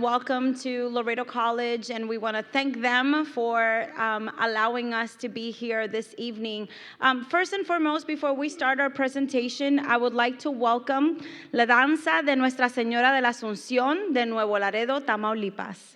Welcome to Laredo College, and we want to thank them for allowing us to be here this evening. First and foremost, before we start our presentation, I would like to welcome La Danza de Nuestra Señora de la Asunción de Nuevo Laredo, Tamaulipas.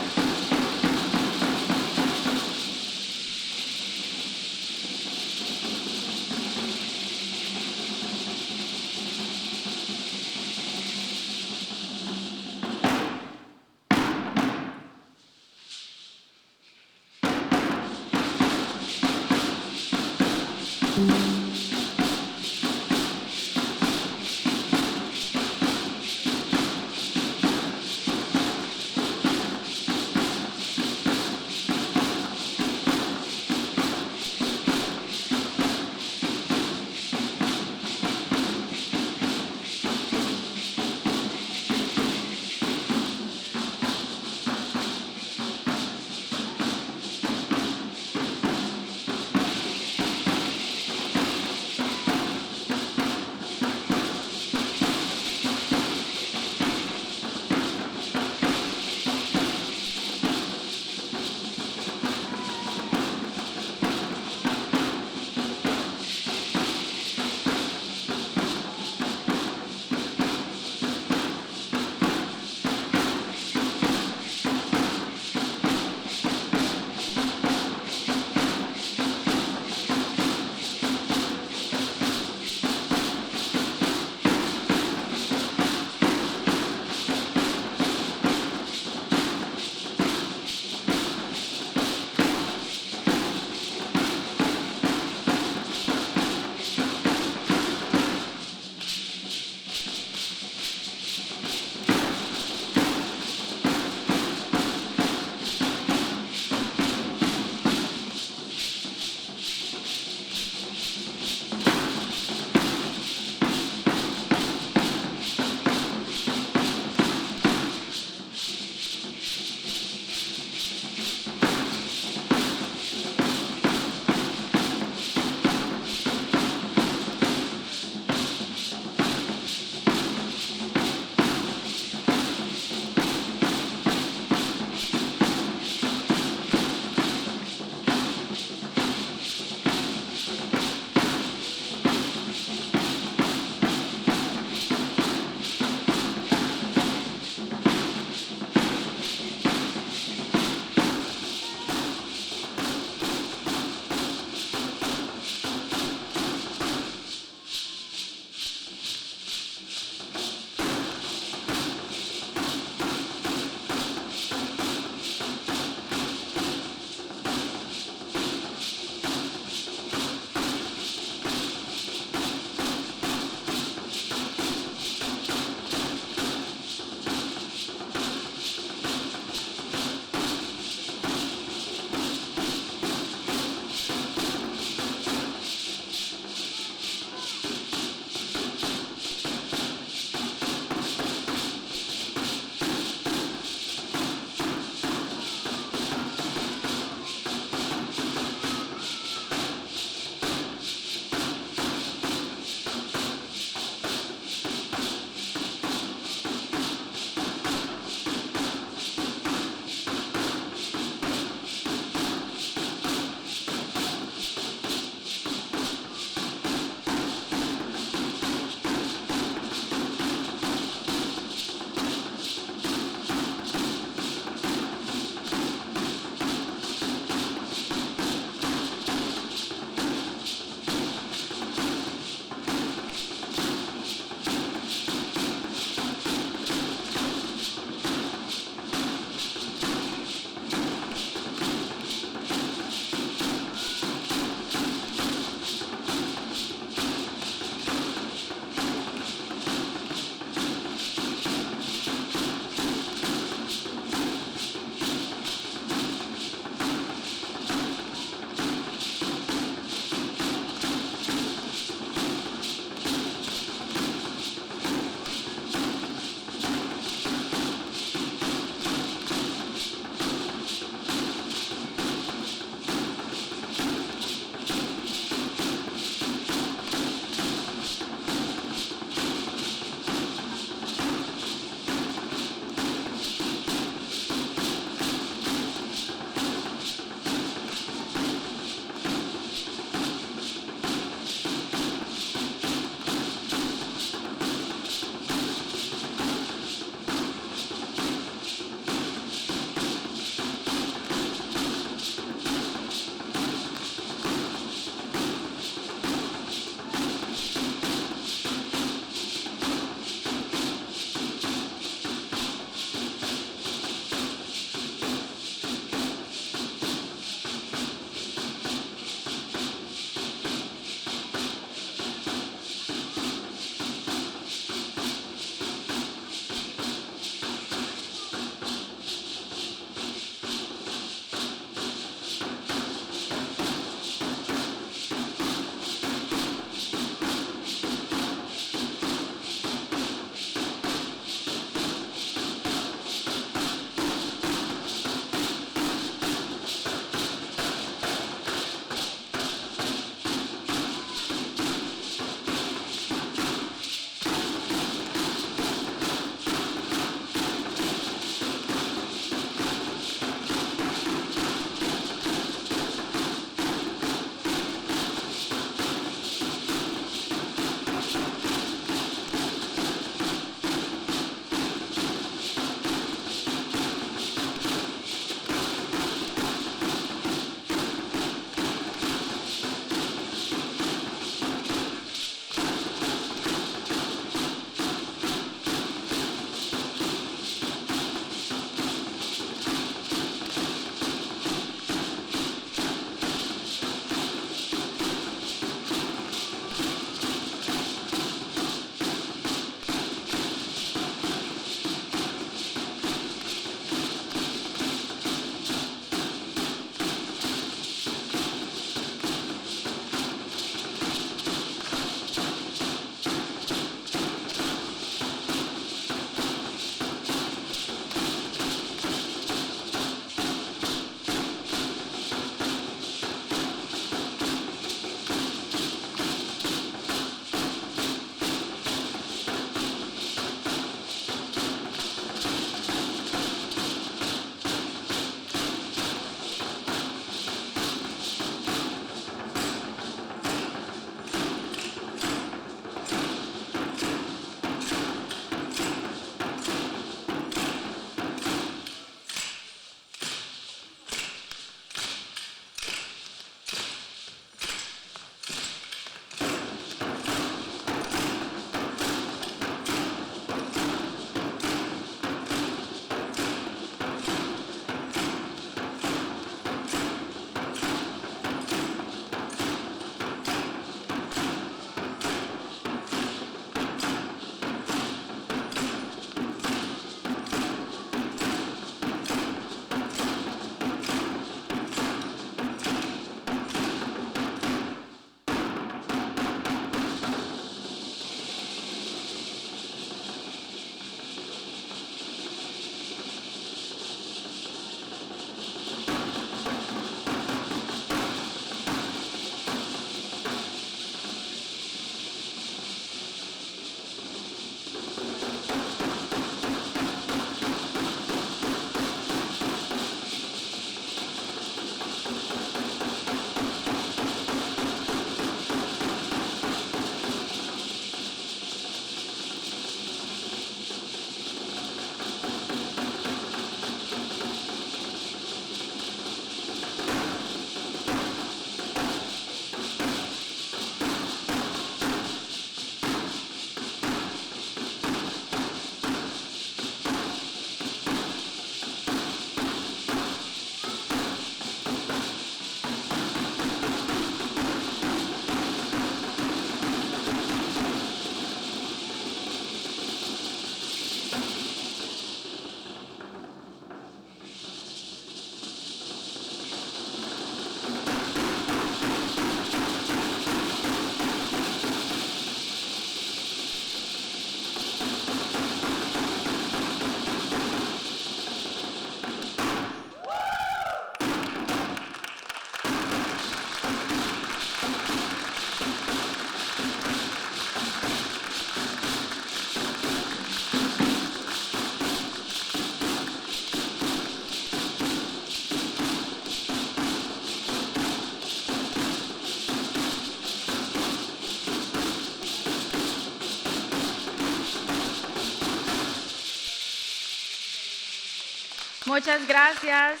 Muchas gracias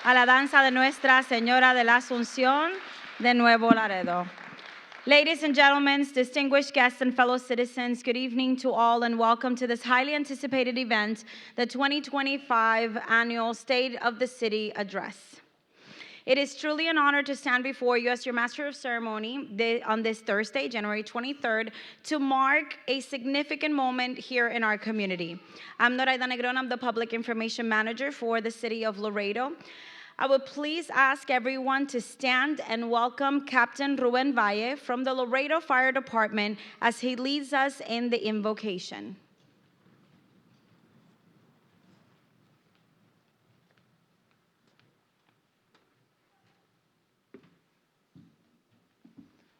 a la danza de Nuestra Señora de la Asunción de Nuevo Laredo. Ladies and gentlemen, distinguished guests and fellow citizens, good evening to all and welcome to this highly anticipated event, the 2025 Annual State of the City Address. It is truly an honor to stand before you as your Master of Ceremony on this Thursday, January 23rd, to mark a significant moment here in our community. I'm Noraida Negron, I'm the Public Information Manager for the City of Laredo. I would please ask everyone to stand and welcome Captain Ruben Valle from the Laredo Fire Department as he leads us in the invocation.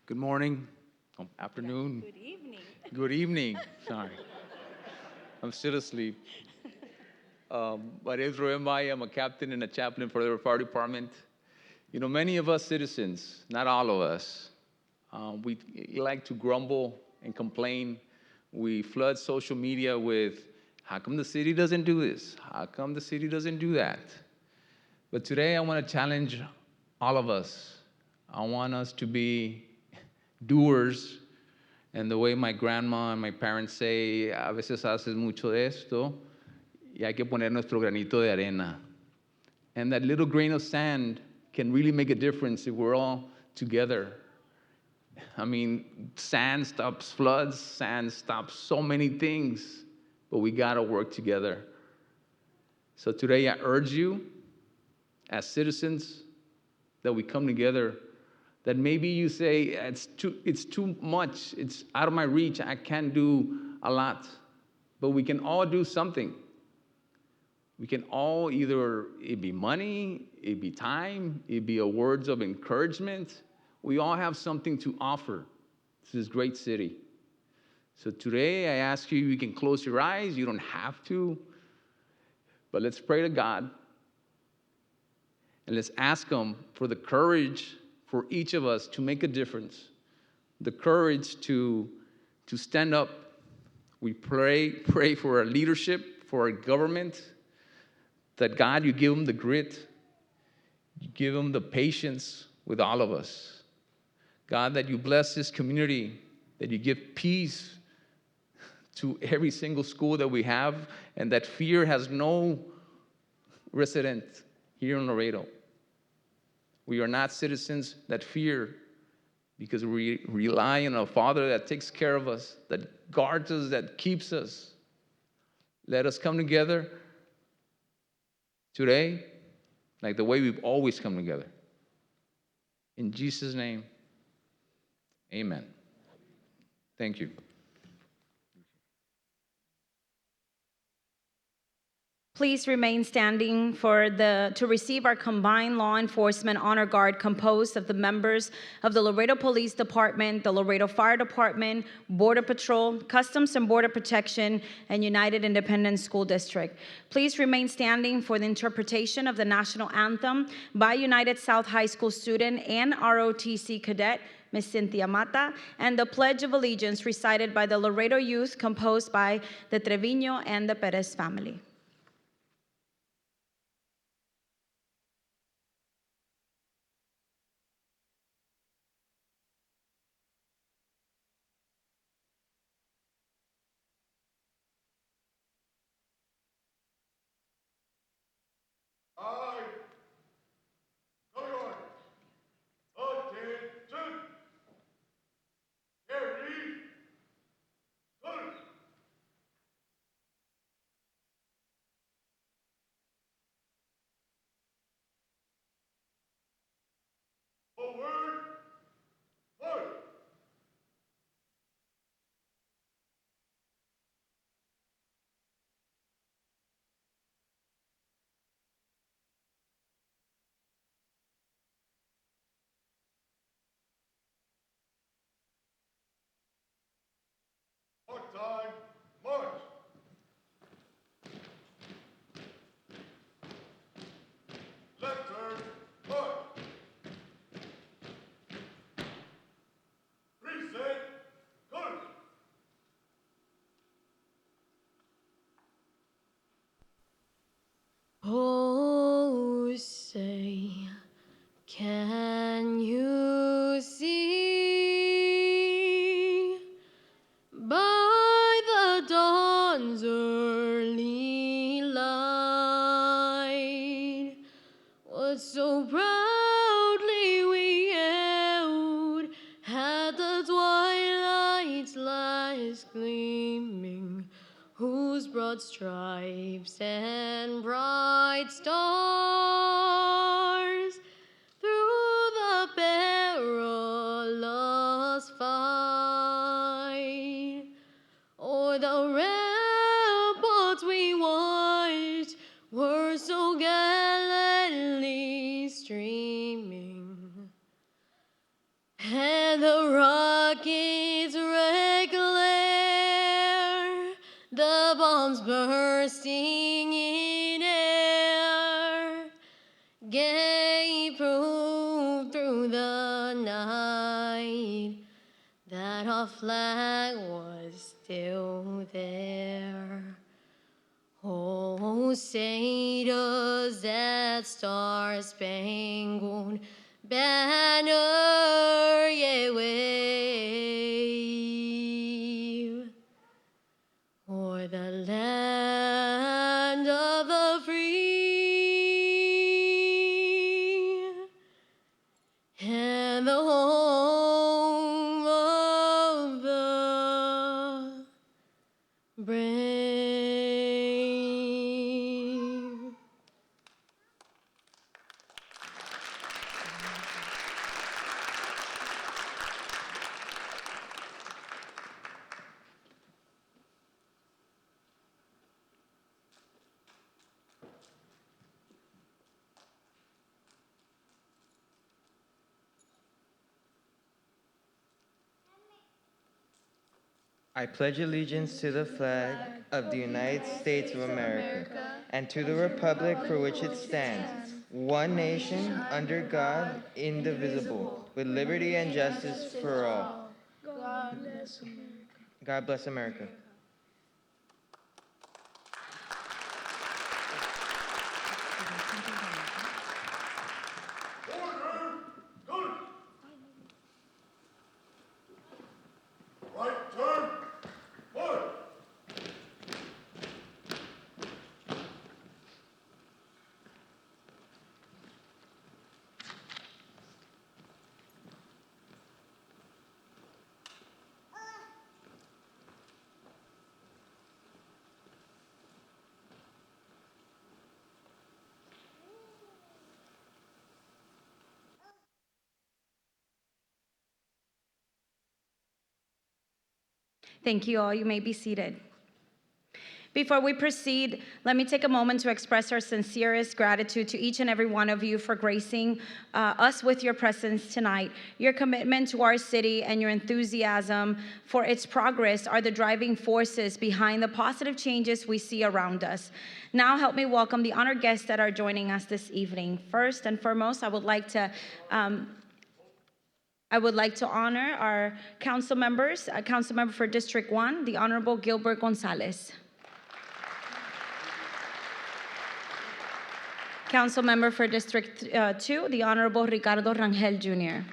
Good morning, afternoon. Good evening. Good evening. Sorry, I'm still asleep. My name is Ruben Valle. I'm a captain and a chaplain for the fire department. You know, many of us citizens, not all of us, we like to grumble and complain. We flood social media with, how come the city doesn't do this? How come the city doesn't do that? But today I want to challenge all of us. I want us to be doers, and the way my grandma and my parents say, a veces haces mucho de esto, y hay que poner nuestro granito de arena. And that little grain of sand can really make a difference if we're all together. I mean, sand stops floods, sand stops so many things, but we gotta work together. So today I urge you, as citizens, that we come together. That maybe you say, it's too much, it's out of my reach, I can't do a lot. But we can all do something. We can all either, it be money, it be time, it be a words of encouragement. We all have something to offer to this great city. So today I ask you, you can close your eyes, you don't have to, but let's pray to God. And let's ask Him for the courage for each of us to make a difference, the courage to stand up. We pray for our leadership, for our government, that God, you give them the grit, you give them the patience with all of us. God, that you bless this community, that you give peace to every single school that we have, and that fear has no resident here in Laredo. We are not citizens that fear, because we rely on a Father that takes care of us, that guards us, that keeps us. Let us come together today like the way we've always come together. In Jesus' name, amen. Thank you. Please remain standing to receive our combined law enforcement honor guard composed of the members of the Laredo Police Department, the Laredo Fire Department, Border Patrol, Customs and Border Protection, and United Independent School District. Please remain standing for the interpretation of the national anthem by United South High School student and ROTC cadet, Ms. Cynthia Mata, and the Pledge of Allegiance recited by the Laredo youth composed by the Trevino and the Perez family. dawn's early light was so proudly we hailed at the twilight's last gleaming, whose broad stripes and bright stars through the perilous fight o'er the ramparts we watched were so gallantly streaming, and the rockets' red glare, the bombs bursting in air, gave proof through the night that our flag was still there. Oh, say does that star-spangled banner yet wave o'er the land of the free and the home of the brave. I pledge allegiance to the flag of the United States of America and to the republic for which it stands, one nation, under God, indivisible, with liberty and justice for all. God bless America. Right turn, forward. Thank you all. You may be seated. Before we proceed, let me take a moment to express our sincerest gratitude to each and every one of you for gracing us with your presence tonight. Your commitment to our city and your enthusiasm for its progress are the driving forces behind the positive changes we see around us. Now, help me welcome the honored guests that are joining us this evening. First and foremost, I would like to honor our council members. Council member for District 1, the Honorable Gilbert Gonzalez. Council member for District 2, the Honorable Ricardo Rangel Jr.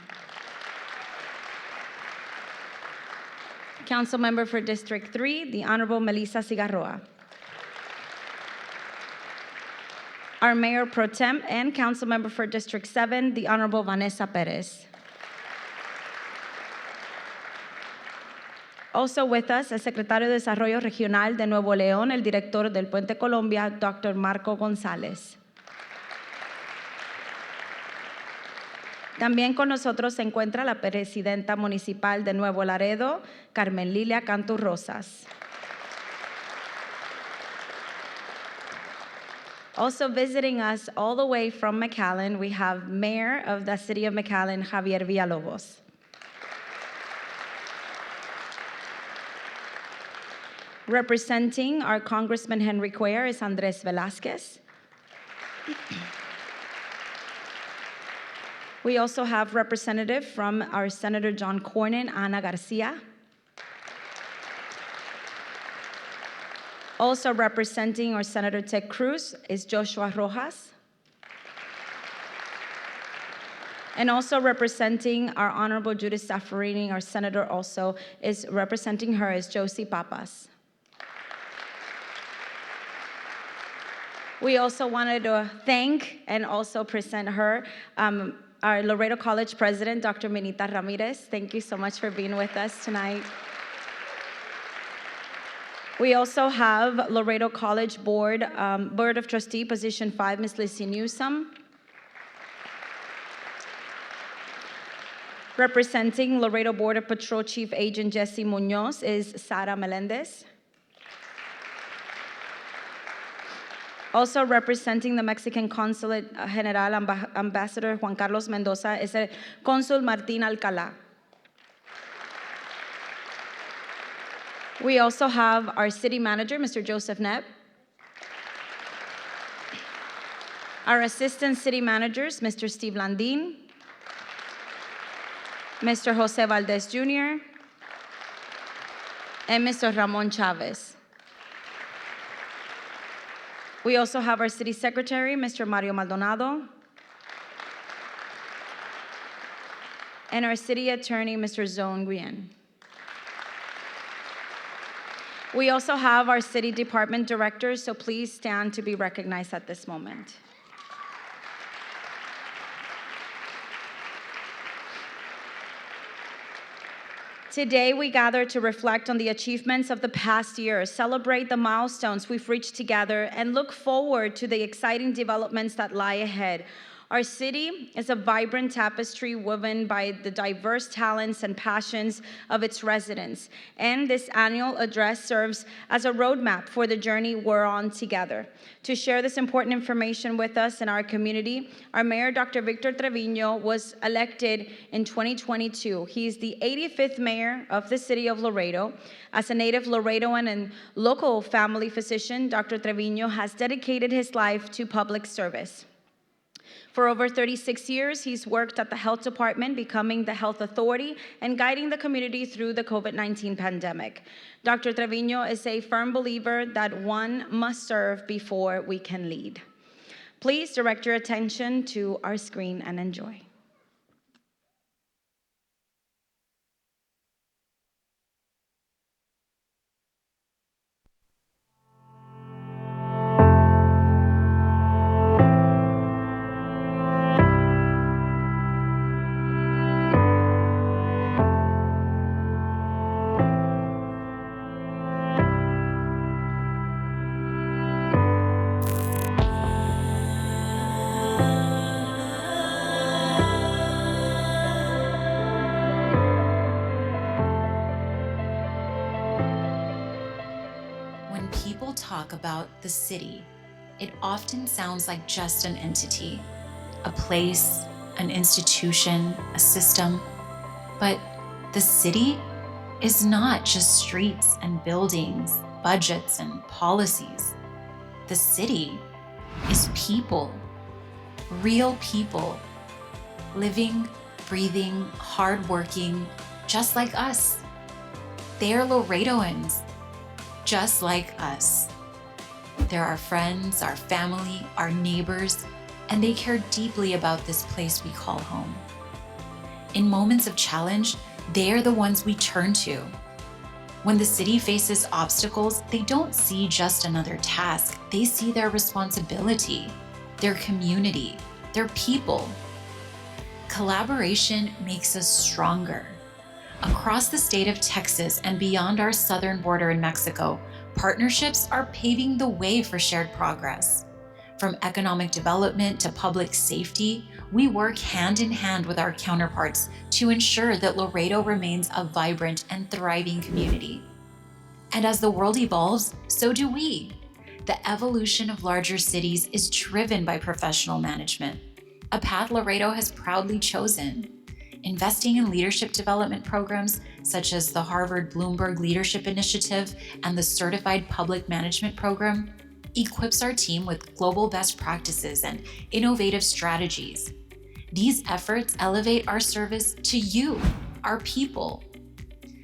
Council member for District 3, the Honorable Melissa Cigarroa. Our Mayor Pro Tem and Council member for District 7, the Honorable Vanessa Perez. Also with us, el Secretario de Desarrollo Regional de Nuevo León, el Director del Puente Colombia, Dr. Marco González. También con nosotros se encuentra la Presidenta Municipal de Nuevo Laredo, Carmen Lilia Cantu Rosas. Also visiting us all the way from McAllen, we have Mayor of the City of McAllen, Javier Villalobos. Representing our Congressman Henry Cuellar is Andres Velazquez. We also have representative from our Senator John Cornyn, Ana Garcia. Also representing our Senator Ted Cruz is Joshua Rojas. And also representing our Honorable Judith Saffirini, our Senator also is representing her is Josie Papas. We also wanted to thank and also present her, our Laredo College president, Dr. Minita Ramirez. Thank you so much for being with us tonight. We also have Laredo College Board of Trustee, Position 5, Ms. Lizzie Newsome. Representing Laredo Border Patrol Chief Agent Jesse Munoz is Sara Melendez. Also representing the Mexican Consulate General, Ambassador Juan Carlos Mendoza, is Consul Martin Alcalá. We also have our city manager, Mr. Joseph Knapp. Our assistant city managers, Mr. Steve Landin, Mr. Jose Valdez Jr., and Mr. Ramon Chavez. We also have our city secretary, Mr. Mario Maldonado, and our city attorney, Mr. Zone Nguyen. We also have our city department directors, so please stand to be recognized at this moment. Today, we gather to reflect on the achievements of the past year, celebrate the milestones we've reached together, and look forward to the exciting developments that lie ahead. Our city is a vibrant tapestry woven by the diverse talents and passions of its residents, and this annual address serves as a roadmap for the journey we're on together. To share this important information with us in our community, our mayor, Dr. Victor Trevino, was elected in 2022. He's the 85th mayor of the city of Laredo. As a native Laredoan and local family physician, Dr. Trevino has dedicated his life to public service. For over 36 years, he's worked at the health department, becoming the health authority and guiding the community through the COVID-19 pandemic. Dr. Trevino is a firm believer that one must serve before we can lead. Please direct your attention to our screen and enjoy. When people talk about the city, it often sounds like just an entity, a place, an institution, a system. But the city is not just streets and buildings, budgets and policies. The city is people, real people, living, breathing, hardworking, just like us. They're Laredoans, just like us. They're our friends, our family, our neighbors, and they care deeply about this place we call home. In moments of challenge, they're the ones we turn to. When the city faces obstacles, they don't see just another task. They see their responsibility, their community, their people. Collaboration makes us stronger. Across the state of Texas and beyond our southern border in Mexico, partnerships are paving the way for shared progress. From economic development to public safety, we work hand in hand with our counterparts to ensure that Laredo remains a vibrant and thriving community. And as the world evolves, so do we. The evolution of larger cities is driven by professional management, a path Laredo has proudly chosen. Investing in leadership development programs such as the Harvard Bloomberg Leadership Initiative and the Certified Public Management Program equips our team with global best practices and innovative strategies. These efforts elevate our service to you, our people.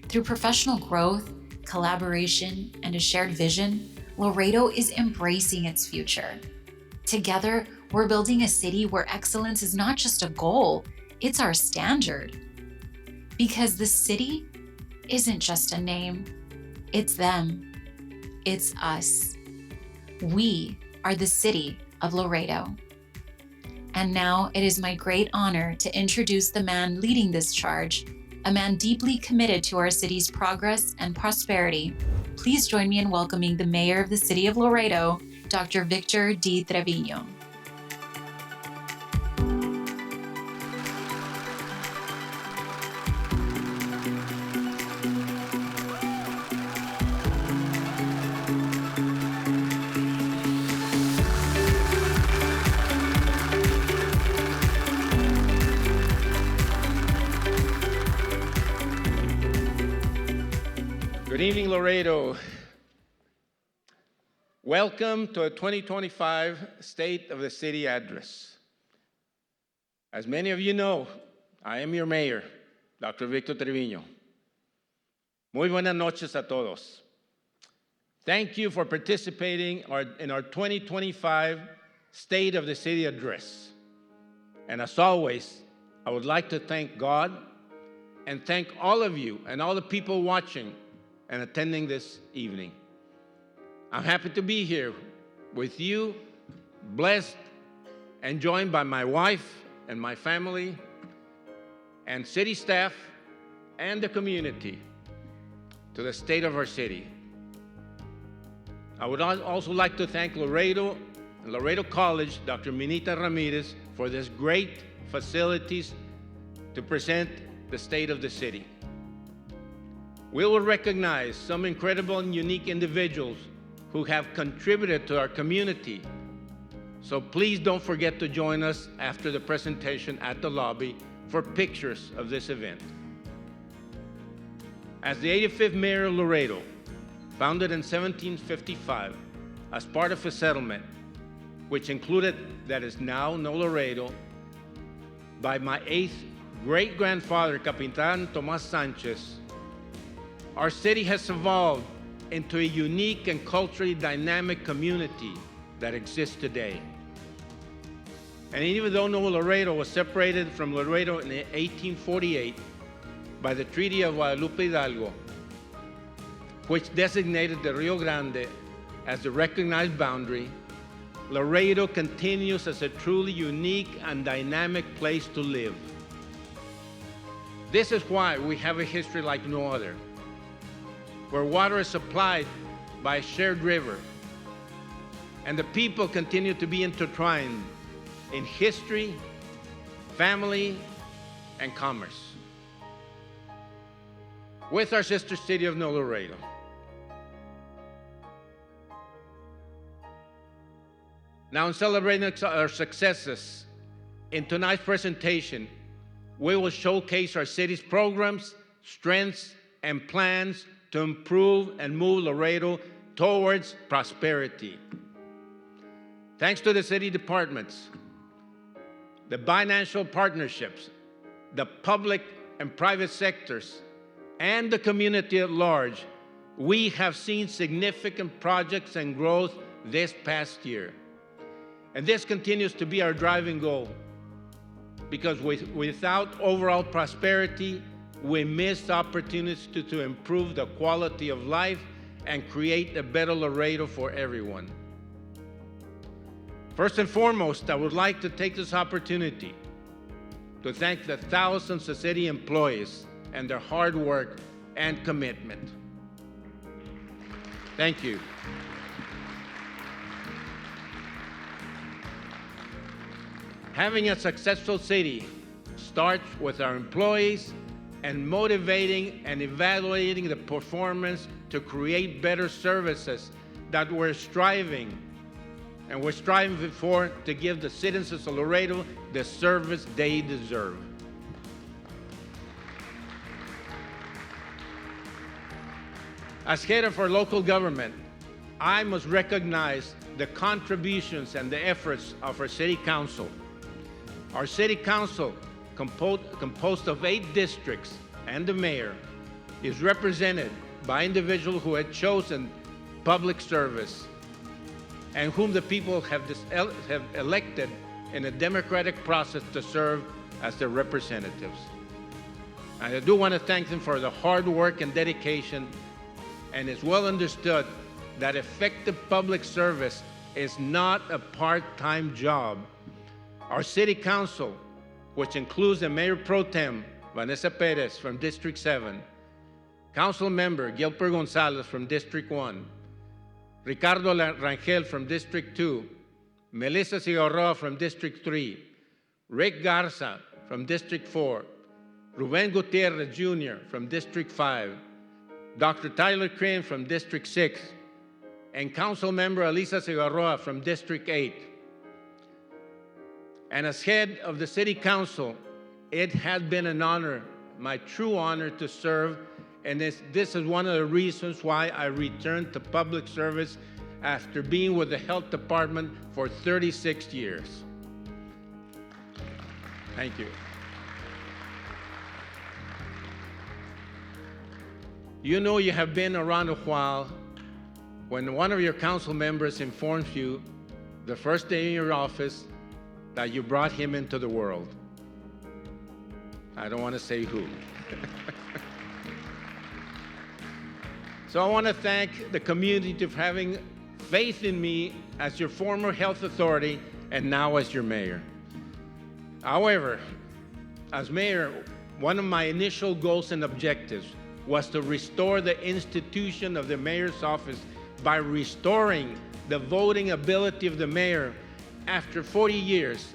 Through professional growth, collaboration, and a shared vision, Laredo is embracing its future. Together, we're building a city where excellence is not just a goal, it's our standard. Because the city isn't just a name, it's them, it's us. We are the city of Laredo. And now it is my great honor to introduce the man leading this charge, a man deeply committed to our city's progress and prosperity. Please join me in welcoming the mayor of the city of Laredo, Dr. Victor D. Trevino. Good evening, Laredo. Welcome to a 2025 State of the City Address. As many of you know, I am your mayor, Dr. Victor Trevino. Muy buenas noches a todos. Thank you for participating in our 2025 State of the City Address. And as always, I would like to thank God and thank all of you and all the people watching and attending this evening. I'm happy to be here with you, blessed and joined by my wife and my family and city staff and the community to the state of our city. I would also like to thank Laredo College, Dr. Minita Ramirez, for this great facilities to present the state of the city. We will recognize some incredible and unique individuals who have contributed to our community. So please don't forget to join us after the presentation at the lobby for pictures of this event. As the 85th mayor of Laredo, founded in 1755 as part of a settlement, which included that is now No Laredo, by my 8th great-grandfather, Capitan Tomas Sanchez, our city has evolved into a unique and culturally dynamic community that exists today. And even though Nuevo Laredo was separated from Laredo in 1848 by the Treaty of Guadalupe Hidalgo, which designated the Rio Grande as the recognized boundary, Laredo continues as a truly unique and dynamic place to live. This is why we have a history like no other, where water is supplied by a shared river, and the people continue to be intertwined in history, family, and commerce with our sister city of No Laredo. Now, in celebrating our successes, in tonight's presentation, we will showcase our city's programs, strengths, and plans to improve and move Laredo towards prosperity. Thanks to the city departments, the financial partnerships, the public and private sectors, and the community at large, we have seen significant projects and growth this past year. And this continues to be our driving goal, because without overall prosperity, we miss opportunities to improve the quality of life and create a better Laredo for everyone. First and foremost, I would like to take this opportunity to thank the thousands of city employees and their hard work and commitment. Thank you. Having a successful city starts with our employees and motivating and evaluating the performance to create better services that we're striving for to give the citizens of Laredo the service they deserve. As head of our local government, I must recognize the contributions and the efforts of our city council. Our city council, composed of 8 districts and the mayor, is represented by individuals who had chosen public service and whom the people have elected in a democratic process to serve as their representatives. And I do want to thank them for the hard work and dedication, and it's well understood that effective public service is not a part-time job. Our city council, which includes the Mayor Pro Tem, Vanessa Perez from District 7, Council Member Gilbert Gonzalez from District 1, Ricardo Rangel from District 2, Melissa Cigarroa from District 3, Rick Garza from District 4, Ruben Gutierrez Jr. from District 5, Dr. Tyler Crane from District 6, and Council Member Elisa Cigarroa from District 8. And as head of the City Council, it has been an honor, my true honor, to serve, and this is one of the reasons why I returned to public service after being with the Health Department for 36 years. Thank you. You know you have been around a while when one of your council members informs you the first day in your office that you brought him into the world. I don't want to say who. So I want to thank the community for having faith in me as your former health authority and now as your mayor. However, as mayor, one of my initial goals and objectives was to restore the institution of the mayor's office by restoring the voting ability of the mayor after 40 years,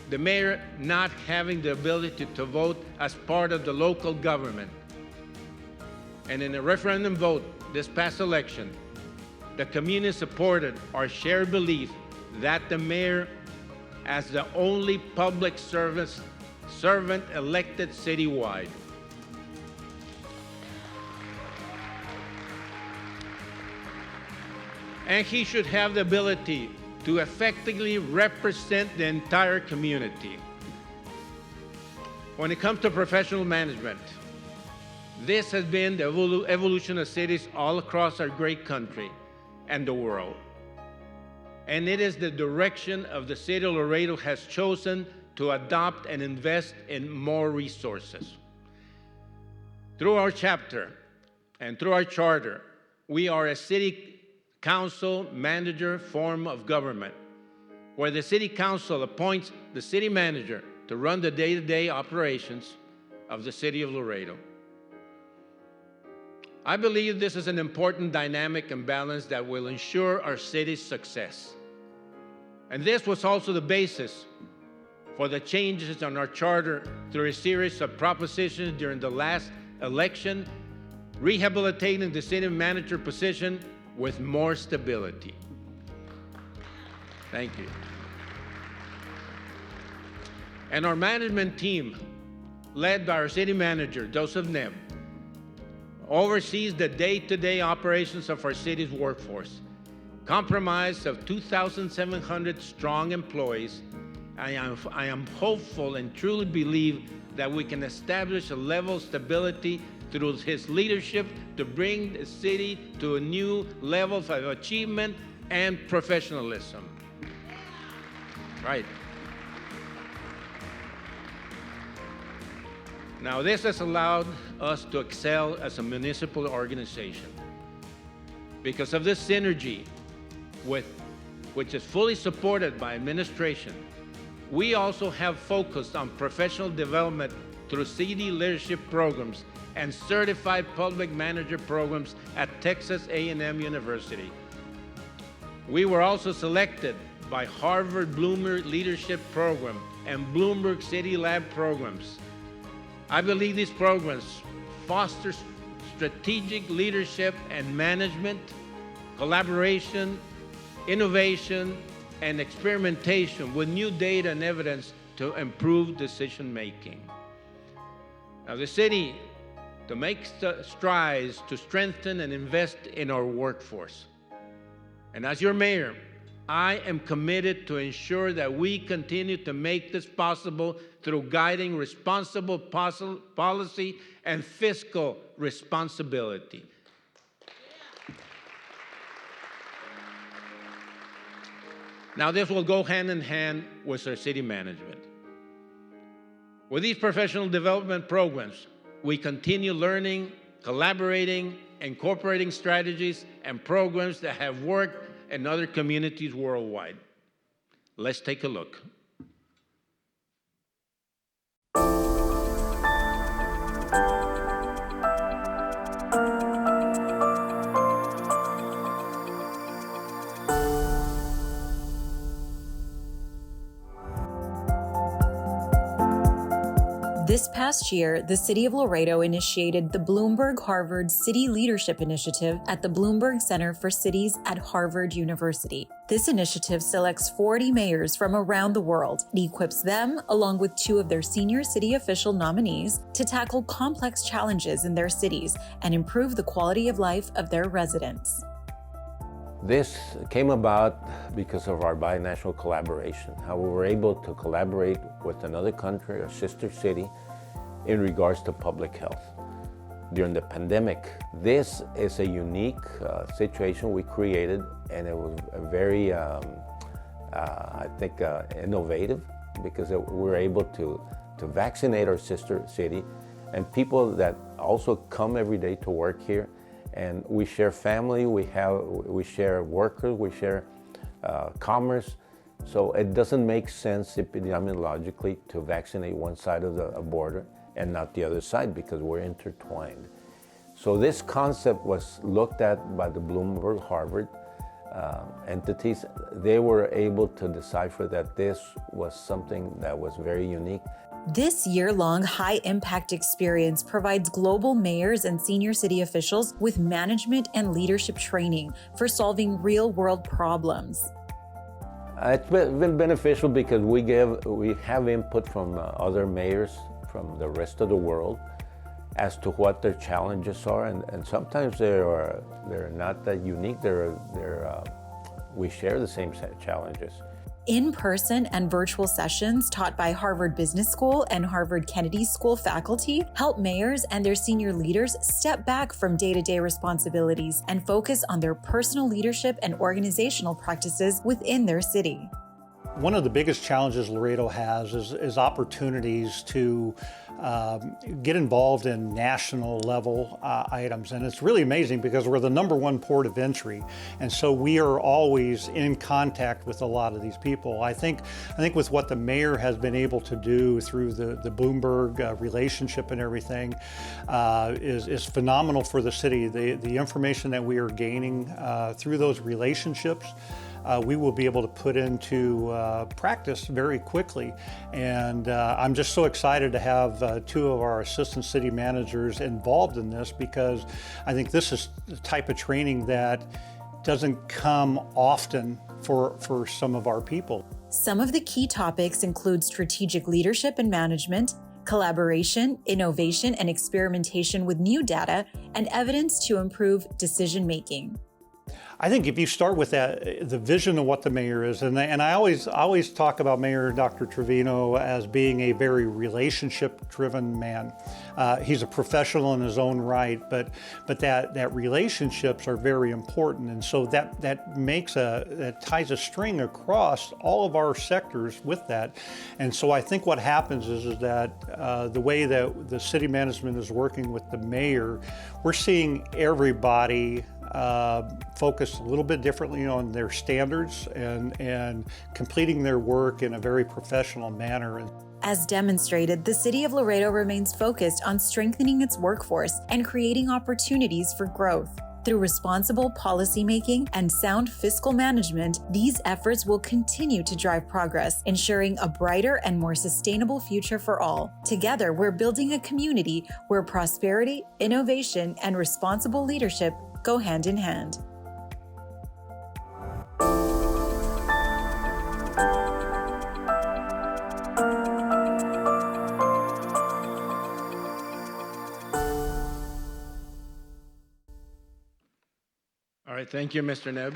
the mayor not having the ability to vote as part of the local government. And in a referendum vote this past election, the community supported our shared belief that the mayor, as the only public servant elected citywide, and he should have the ability to effectively represent the entire community. When it comes to professional management, this has been the evolution of cities all across our great country and the world. And it is the direction of the city of Laredo has chosen to adopt and invest in more resources. Through our chapter and through our charter, we are a city council manager form of government, where the city council appoints the city manager to run the day-to-day operations of the city of Laredo. I believe this is an important dynamic and balance that will ensure our city's success. And this was also the basis for the changes on our charter through a series of propositions during the last election, rehabilitating the city manager position with more stability. Thank you. And our management team, led by our city manager, Joseph Neb, oversees the day-to-day operations of our city's workforce, comprised of 2,700 strong employees. I am hopeful and truly believe that we can establish a level of stability through his leadership to bring the city to a new level of achievement and professionalism. Right. Now, this has allowed us to excel as a municipal organization. Because of this synergy, which is fully supported by administration, we also have focused on professional development through city leadership programs and certified public manager programs at Texas A&M University. We were also selected by Harvard Bloomberg Leadership Program and Bloomberg City Lab programs. I believe these programs foster strategic leadership and management, collaboration, innovation, and experimentation with new data and evidence to improve decision-making. Now, the city to make strides to strengthen and invest in our workforce. And as your mayor, I am committed to ensure that we continue to make this possible through guiding responsible policy and fiscal responsibility. Now, this will go hand in hand with our city management. With these professional development programs, we continue learning, collaborating, incorporating strategies and programs that have worked and other communities worldwide. Let's take a look. This past year, the City of Laredo initiated the Bloomberg Harvard City Leadership Initiative at the Bloomberg Center for Cities at Harvard University. This initiative selects 40 mayors from around the world and equips them, along with 2 of their senior city official nominees, to tackle complex challenges in their cities and improve the quality of life of their residents. This came about because of our binational collaboration, how we were able to collaborate with another country, a sister city, in regards to public health. During the pandemic, this is a unique situation we created, and it was a very, innovative, because we were able to vaccinate our sister city, and people that also come every day to work here. And we share family, we share workers, we share commerce. So it doesn't make sense epidemiologically to vaccinate one side of the border and not the other side, because we're intertwined. So this concept was looked at by the Bloomberg Harvard entities. They were able to decipher that this was something that was very unique. This year-long high-impact experience provides global mayors and senior city officials with management and leadership training for solving real-world problems. It's been beneficial because we have input from other mayors from the rest of the world as to what their challenges are, and sometimes they're not that unique. We share the same set of challenges. In-person and virtual sessions taught by Harvard Business School and Harvard Kennedy School faculty help mayors and their senior leaders step back from day-to-day responsibilities and focus on their personal leadership and organizational practices within their city. One of the biggest challenges Laredo has is opportunities to get involved in national level items. And it's really amazing because we're the #1 port of entry. And so we are always in contact with a lot of these people. I think with what the mayor has been able to do through the Bloomberg relationship and everything is phenomenal for the city. The information that we are gaining through those relationships, we will be able to put into practice very quickly. And I'm just so excited to have 2 of our assistant city managers involved in this, because I think this is the type of training that doesn't come often for some of our people. Some of the key topics include strategic leadership and management, collaboration, innovation, and experimentation with new data, and evidence to improve decision-making. I think if you start with that, the vision of what the mayor is, and I always talk about Mayor Dr. Trevino as being a very relationship-driven man. He's a professional in his own right, but that relationships are very important, and so that ties a string across all of our sectors with that. And so I think what happens is that the way that the city management is working with the mayor, we're seeing everybody focus a little bit differently on their standards and completing their work in a very professional manner. As demonstrated, the City of Laredo remains focused on strengthening its workforce and creating opportunities for growth. Through responsible policymaking and sound fiscal management, these efforts will continue to drive progress, ensuring a brighter and more sustainable future for all. Together, we're building a community where prosperity, innovation, and responsible leadership go hand in hand. All right, thank you, Mr. Neb.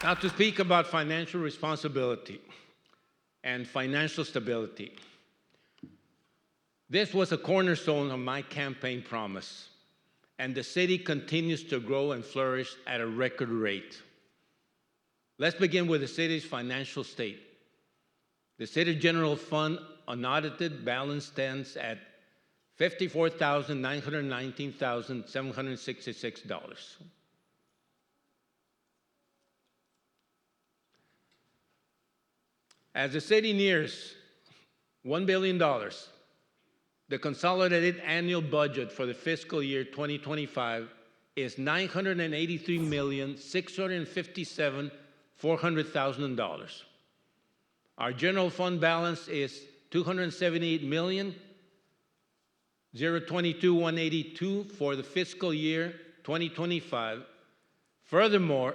Now to speak about financial responsibility and financial stability. This was a cornerstone of my campaign promise, and the city continues to grow and flourish at a record rate. Let's begin with the city's financial state. The city general fund unaudited balance stands at $54,919,766. As the city nears $1 billion, the consolidated annual budget for the fiscal year 2025 is $983,657,400. Our general fund balance is $278,022,182 for the fiscal year 2025. Furthermore,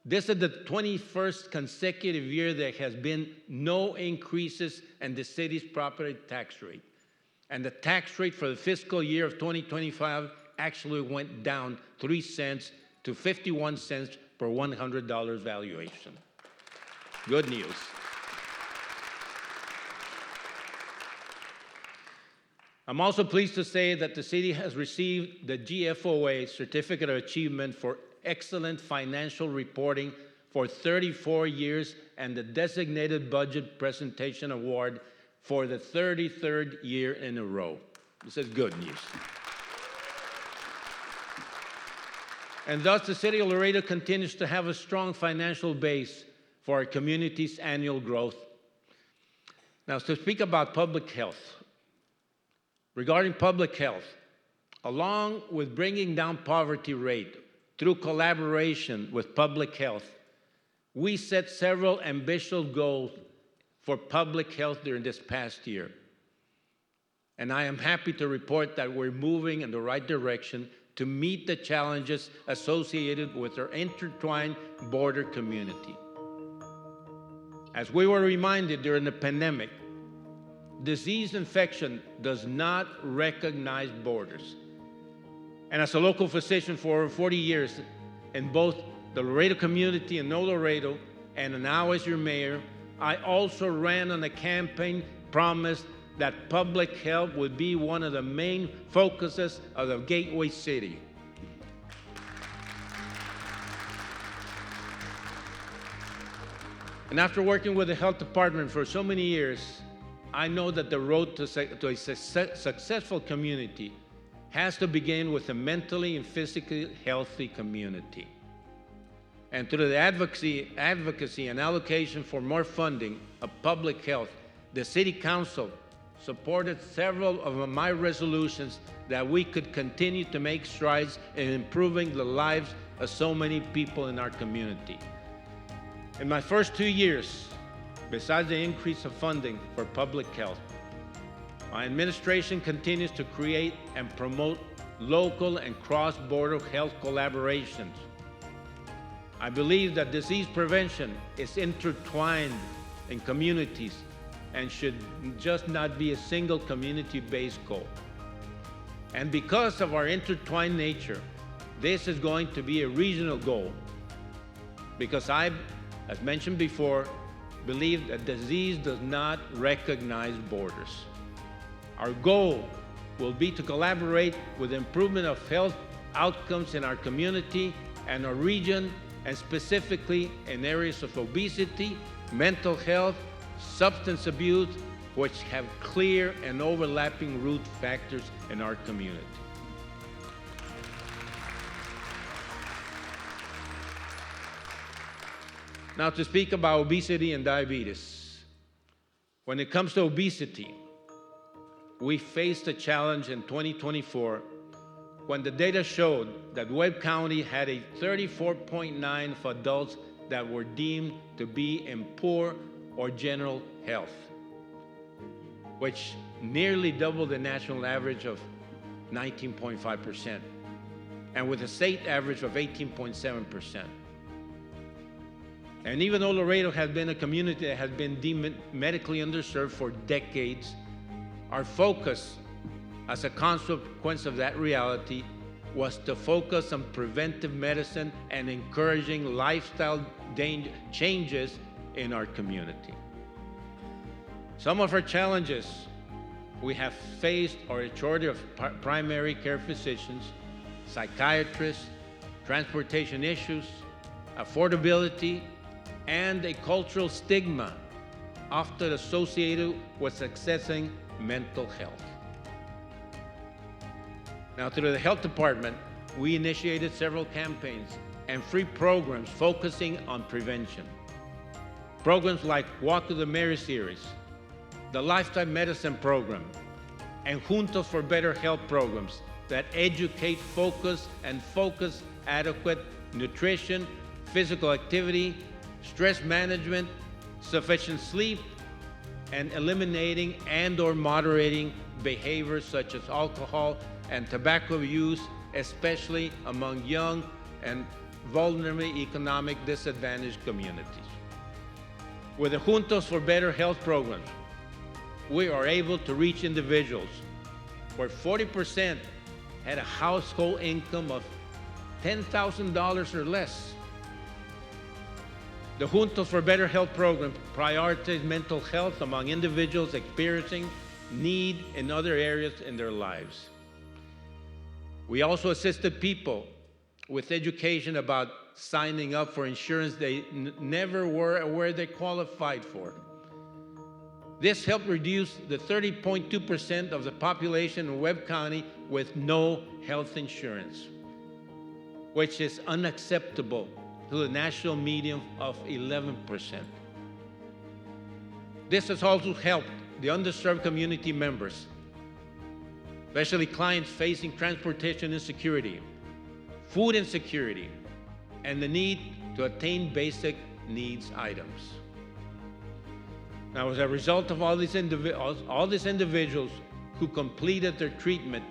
this is the 21st consecutive year there has been no increases in the city's property tax rate. And the tax rate for the fiscal year of 2025 actually went down 3 cents to 51 cents per $100 valuation. Good news. I'm also pleased to say that the city has received the GFOA Certificate of Achievement for Excellent Financial Reporting for 34 years and the Designated Budget Presentation Award for the 33rd year in a row. This is good news. And thus, the city of Laredo continues to have a strong financial base for our community's annual growth. Now, to speak about public health. Regarding public health, along with bringing down poverty rate through collaboration with public health, we set several ambitious goals for public health during this past year. And I am happy to report that we're moving in the right direction to meet the challenges associated with our intertwined border community. As we were reminded during the pandemic, disease infection does not recognize borders. And as a local physician for over 40 years in both the Laredo community and No Laredo, and now as your mayor, I also ran on a campaign promise that public health would be one of the main focuses of the Gateway City. And after working with the health department for so many years, I know that the road to a successful community has to begin with a mentally and physically healthy community. And through the advocacy and allocation for more funding of public health, the City Council supported several of my resolutions that we could continue to make strides in improving the lives of so many people in our community. In my first 2 years, besides the increase of funding for public health, my administration continues to create and promote local and cross-border health collaborations. I believe that disease prevention is intertwined in communities and should just not be a single community-based goal. And because of our intertwined nature, this is going to be a regional goal, because I, as mentioned before, believe that disease does not recognize borders. Our goal will be to collaborate with the improvement of health outcomes in our community and our region, and specifically in areas of obesity, mental health, substance abuse, which have clear and overlapping root factors in our community. Now, to speak about obesity and diabetes. When it comes to obesity, we faced a challenge in 2024 when the data showed that Webb County had a 34.9 of adults that were deemed to be in poor or general health, which nearly doubled the national average of 19.5%, and with a state average of 18.7%. And even though Laredo has been a community that has been deemed medically underserved for decades, our focus as a consequence of that reality was to focus on preventive medicine and encouraging lifestyle changes in our community. Some of our challenges we have faced are a shortage of primary care physicians, psychiatrists, transportation issues, affordability, and a cultural stigma often associated with accessing mental health. Now, through the health department, we initiated several campaigns and free programs focusing on prevention. Programs like Walk to the Mary series, the Lifetime Medicine program, and Juntos for Better Health programs that educate, focus adequate nutrition, physical activity, stress management, sufficient sleep, and eliminating and/or moderating behaviors such as alcohol and tobacco use, especially among young and vulnerable economic disadvantaged communities. With the Juntos for Better Health programs, we are able to reach individuals where 40% had a household income of $10,000 or less. The Juntos for Better Health program prioritizes mental health among individuals experiencing need in other areas in their lives. We also assisted people with education about signing up for insurance they never were aware they qualified for. This helped reduce the 30.2% of the population in Webb County with no health insurance, which is unacceptable to the national median of 11%. This has also helped the underserved community members, especially clients facing transportation insecurity, food insecurity, and the need to attain basic needs items. Now, as a result of all these individuals who completed their treatment,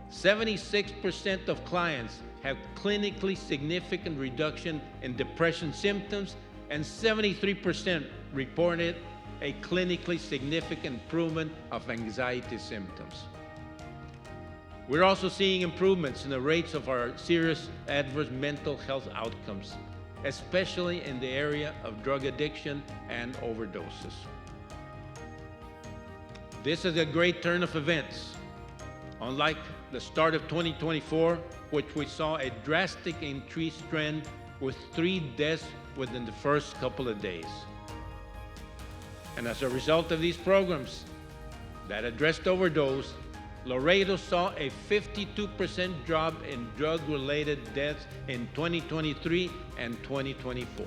76% of clients have clinically significant reduction in depression symptoms, and 73% reported a clinically significant improvement of anxiety symptoms. We're also seeing improvements in the rates of our serious adverse mental health outcomes, especially in the area of drug addiction and overdoses. This is a great turn of events. Unlike the start of 2024, which we saw a drastic increased trend with 3 deaths within the first couple of days. And as a result of these programs that addressed overdose, Laredo saw a 52% drop in drug-related deaths in 2023 and 2024.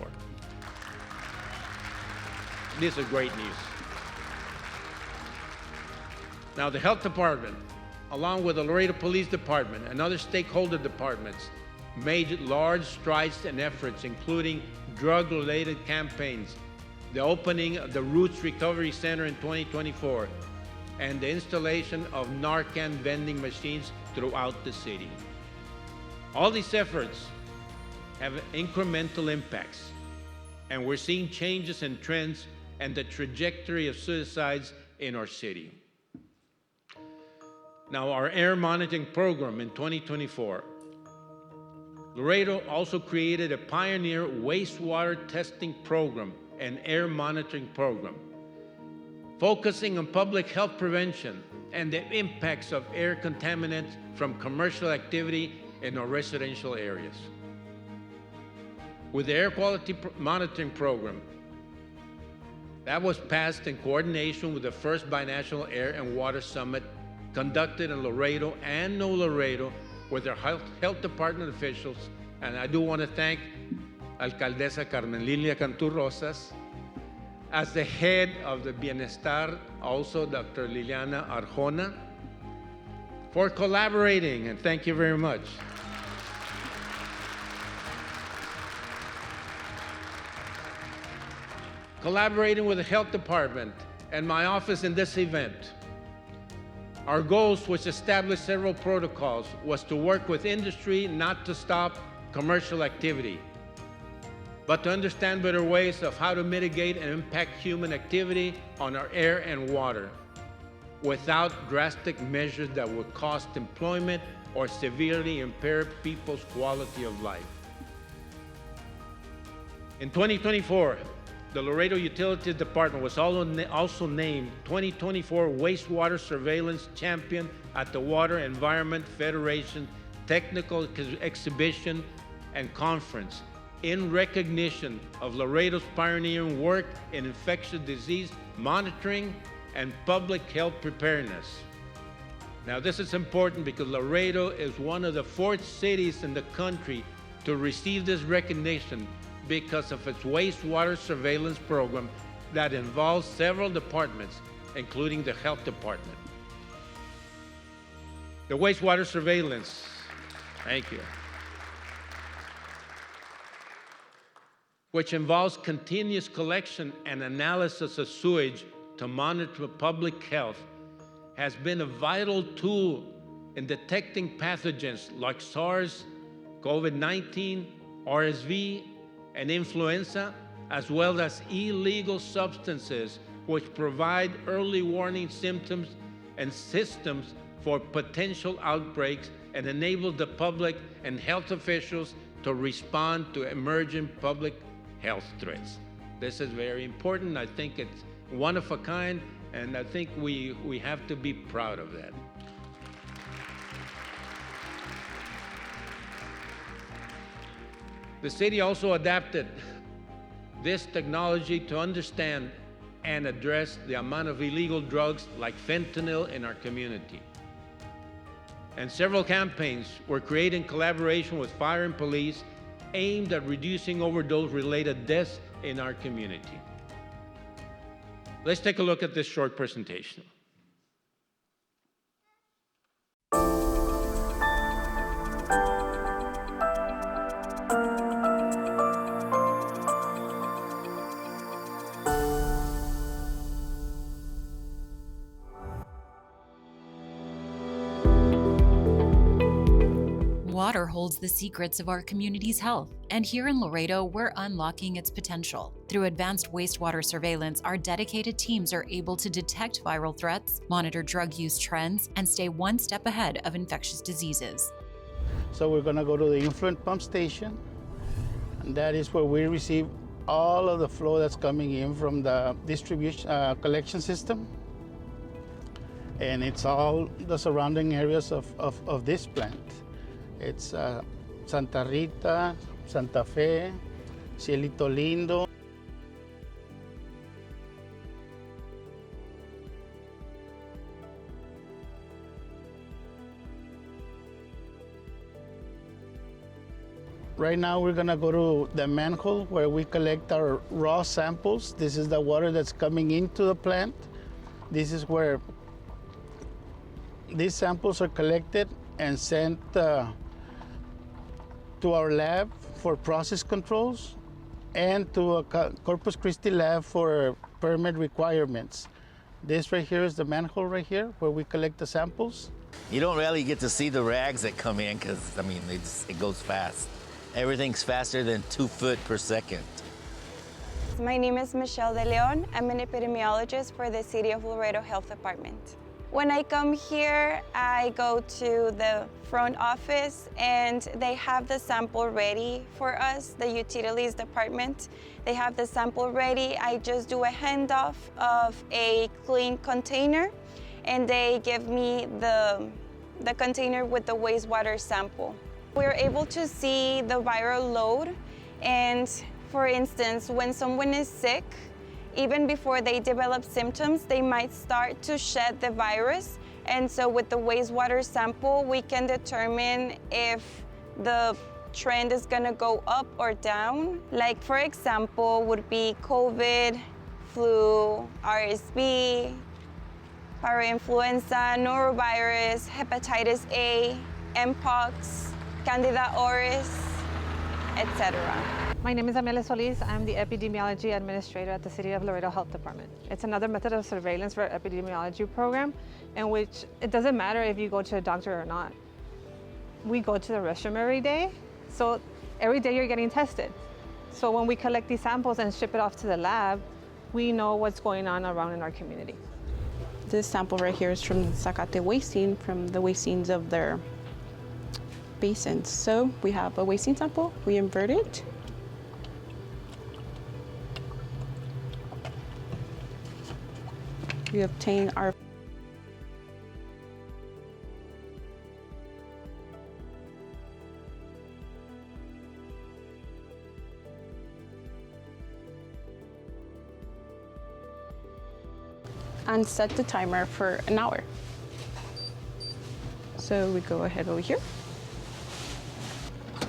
This is great news. Now, the health department, along with the Laredo Police Department and other stakeholder departments, made large strides and efforts, including drug-related campaigns, the opening of the Roots Recovery Center in 2024, and the installation of Narcan vending machines throughout the city. All these efforts have incremental impacts, and we're seeing changes in trends and the trajectory of suicides in our city. Now, our air monitoring program in 2024, Laredo also created a pioneer wastewater testing program and air monitoring program, focusing on public health prevention and the impacts of air contaminants from commercial activity in our residential areas. With the air quality monitoring program, that was passed in coordination with the first binational air and water summit conducted in Laredo and No Laredo with our health department officials. And I do want to thank Alcaldesa Carmen Lilia Cantu Rosas, as the head of the Bienestar, also Dr. Liliana Arjona, for collaborating, and thank you very much. Collaborating with the health department and my office in this event. Our goals, which established several protocols, was to work with industry not to stop commercial activity, but to understand better ways of how to mitigate and impact human activity on our air and water without drastic measures that would cost employment or severely impair people's quality of life. In 2024, the Laredo Utilities Department was also named 2024 Wastewater Surveillance Champion at the Water Environment Federation Technical Exhibition and Conference in recognition of Laredo's pioneering work in infectious disease monitoring and public health preparedness. Now, this is important because Laredo is one of the 4 cities in the country to receive this recognition because of its wastewater surveillance program that involves several departments, including the health department. The wastewater surveillance, thank you, which involves continuous collection and analysis of sewage to monitor public health, has been a vital tool in detecting pathogens like SARS, COVID-19, RSV, and influenza, as well as illegal substances which provide early warning symptoms and systems for potential outbreaks and enable the public and health officials to respond to emerging public health threats. This is very important. I think it's one of a kind, and I think we have to be proud of that. The city also adapted this technology to understand and address the amount of illegal drugs like fentanyl in our community. And several campaigns were created in collaboration with fire and police aimed at reducing overdose-related deaths in our community. Let's take a look at this short presentation. Water holds the secrets of our community's health, and here in Laredo, we're unlocking its potential. Through advanced wastewater surveillance, our dedicated teams are able to detect viral threats, monitor drug use trends, and stay one step ahead of infectious diseases. So we're gonna go to the influent pump station, and that is where we receive all of the flow that's coming in from the distribution collection system. And it's all the surrounding areas of this plant. It's Santa Rita, Santa Fe, Cielito Lindo. Right now we're gonna go to the manhole where we collect our raw samples. This is the water that's coming into the plant. This is where these samples are collected and sent to our lab for process controls and to a Corpus Christi lab for permit requirements. This right here is the manhole right here where we collect the samples. You don't really get to see the rags that come in because, I mean, it goes fast. Everything's faster than 2 foot per second. My name is Michelle De Leon. I'm an epidemiologist for the City of Laredo Health Department. When I come here, I go to the front office and they have the sample ready for us, the utilities department. They have the sample ready. I just do a handoff of a clean container and they give me the container with the wastewater sample. We're able to see the viral load, and for instance, when someone is sick, even before they develop symptoms, they might start to shed the virus. And so with the wastewater sample, we can determine if the trend is gonna go up or down. Like for example, would be COVID, flu, RSV, parainfluenza, norovirus, hepatitis A, Mpox, Candida auris, etc. My name is Amelia Solis. I'm the Epidemiology Administrator at the City of Laredo Health Department. It's another method of surveillance for our epidemiology program in which it doesn't matter if you go to a doctor or not. We go to the restroom every day, so every day you're getting tested. So when we collect these samples and ship it off to the lab, we know what's going on around in our community. This sample right here is from Zacate Wasting, from the wastings of their basins. So we have a wasting sample, we invert it. We obtain our and set the timer for an hour. So we go ahead over here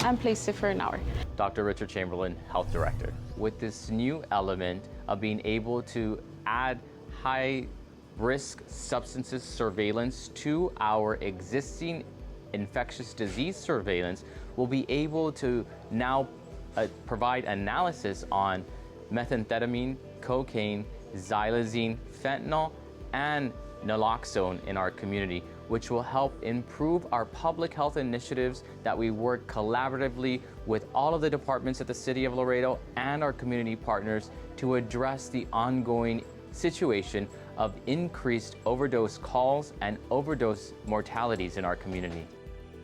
and place it for an hour. Dr. Richard Chamberlain, Health Director. With this new element of being able to add high-risk substances surveillance to our existing infectious disease surveillance, we'll be able to now provide analysis on methamphetamine, cocaine, xylazine, fentanyl, and naloxone in our community, which will help improve our public health initiatives that we work collaboratively with all of the departments at the City of Laredo and our community partners to address the ongoing situation of increased overdose calls and overdose mortalities in our community.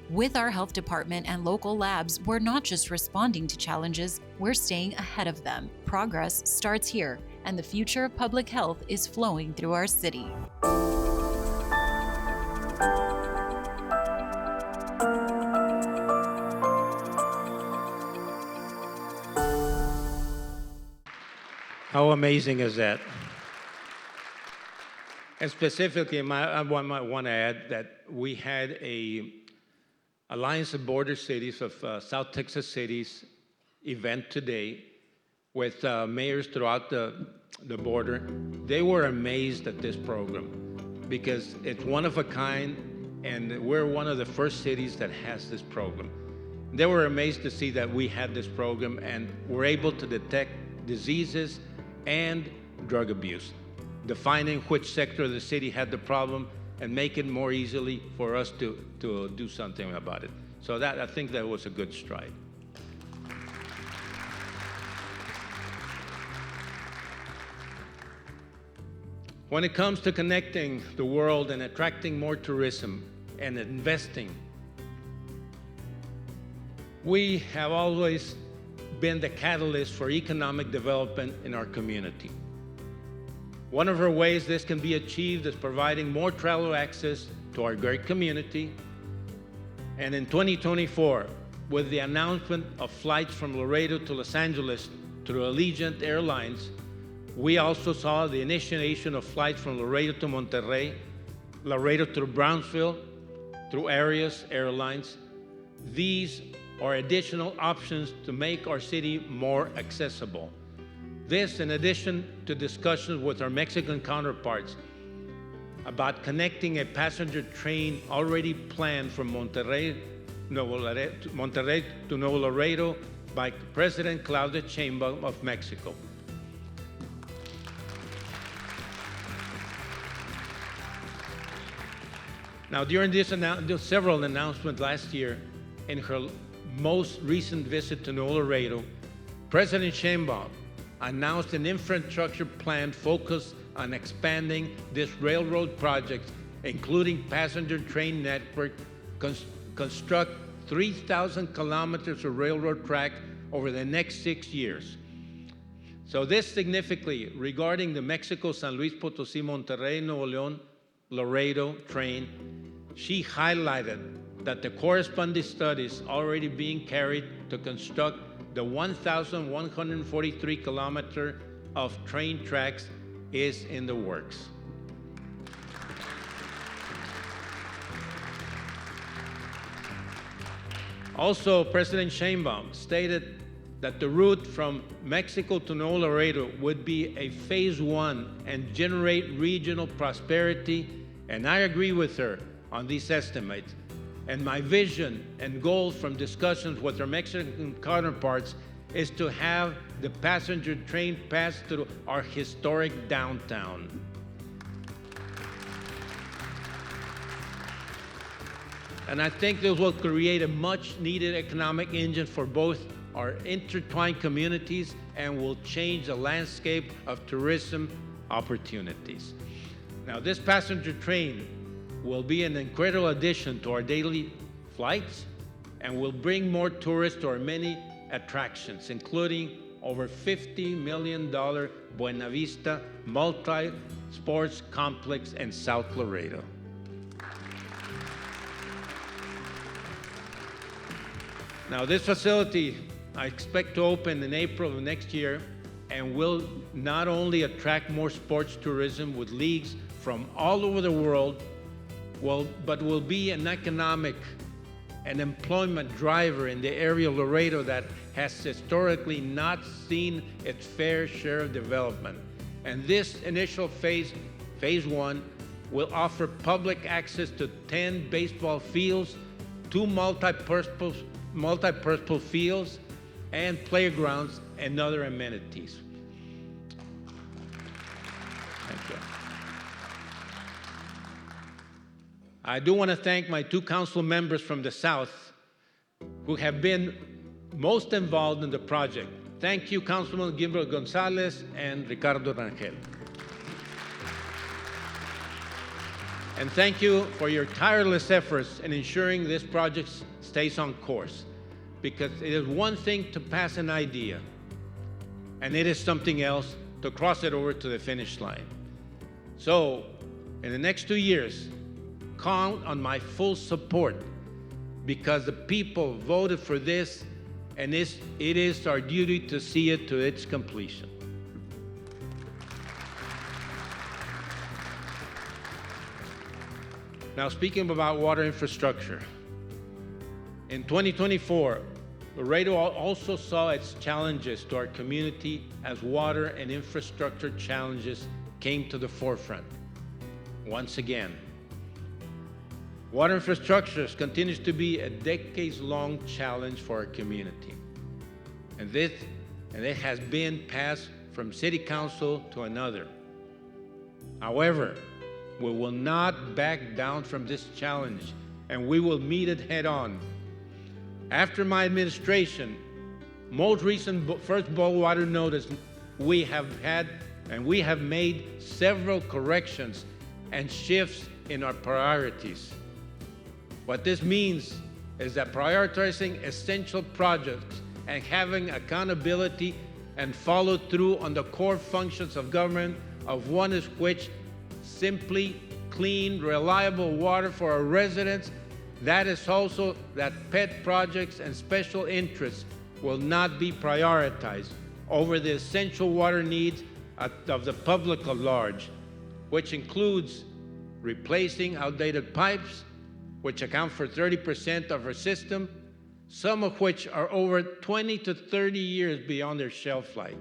With our health department and local labs, we're not just responding to challenges, we're staying ahead of them. Progress starts here, and the future of public health is flowing through our city. How amazing is that? And specifically, I want to add that we had a Alliance of Border Cities of South Texas cities event today with mayors throughout the border. They were amazed at this program because it's one of a kind, and we're one of the first cities that has this program. They were amazed to see that we had this program and were able to detect diseases and drug abuse, defining which sector of the city had the problem and make it more easily for us to do something about it. So that, I think that was a good stride. When it comes to connecting the world and attracting more tourism and investing, we have always been the catalyst for economic development in our community. One of our ways this can be achieved is providing more travel access to our great community. And in 2024, with the announcement of flights from Laredo to Los Angeles through Allegiant Airlines, we also saw the initiation of flights from Laredo to Monterrey, Laredo through Brownsville, through Arias Airlines. These are additional options to make our city more accessible. This, in addition to discussions with our Mexican counterparts about connecting a passenger train already planned from Monterrey to Nuevo Laredo by President Claudia Sheinbaum of Mexico. Now, during several announcements last year, in her most recent visit to Nuevo Laredo, President Sheinbaum announced an infrastructure plan focused on expanding this railroad project, including passenger train network, construct 3,000 kilometers of railroad track over the next 6 years. So this significantly regarding the Mexico San Luis Potosí Monterrey Nuevo León Laredo train, she highlighted that the corresponding studies already being carried to construct the 1,143 kilometer of train tracks is in the works. Also, President Sheinbaum stated that the route from Mexico to Nuevo Laredo would be a phase one and generate regional prosperity, and I agree with her on these estimates. And my vision and goal from discussions with our Mexican counterparts is to have the passenger train pass through our historic downtown. And I think this will create a much needed economic engine for both our intertwined communities and will change the landscape of tourism opportunities. Now, this passenger train will be an incredible addition to our daily flights and will bring more tourists to our many attractions, including over $50 million Buena Vista multi-sports complex in South Laredo. Now, this facility I expect to open in April of next year and will not only attract more sports tourism with leagues from all over the world, but will be an economic and employment driver in the area of Laredo that has historically not seen its fair share of development. And this initial phase 1, will offer public access to 10 baseball fields, 2 multi-purpose fields, and playgrounds and other amenities. Thank you. I do want to thank my 2 council members from the South who have been most involved in the project. Thank you, Councilman Gilbert Gonzalez and Ricardo Rangel. And thank you for your tireless efforts in ensuring this project stays on course, because it is one thing to pass an idea, and it is something else to cross it over to the finish line. So, in the next 2 years, count on my full support, because the people voted for this, and it is our duty to see it to its completion. Now, speaking about water infrastructure, in 2024, Laredo also saw its challenges to our community as water and infrastructure challenges came to the forefront. Once again, water infrastructure continues to be a decades-long challenge for our community. And it has been passed from city council to another. However, we will not back down from this challenge, and we will meet it head on. After my administration, most recent first boil water notice, we have made several corrections and shifts in our priorities. What this means is that prioritizing essential projects and having accountability and follow through on the core functions of government, of one is which simply clean, reliable water for our residents. That is also that pet projects and special interests will not be prioritized over the essential water needs of the public at large, which includes replacing outdated pipes, which account for 30% of our system, some of which are over 20 to 30 years beyond their shelf life.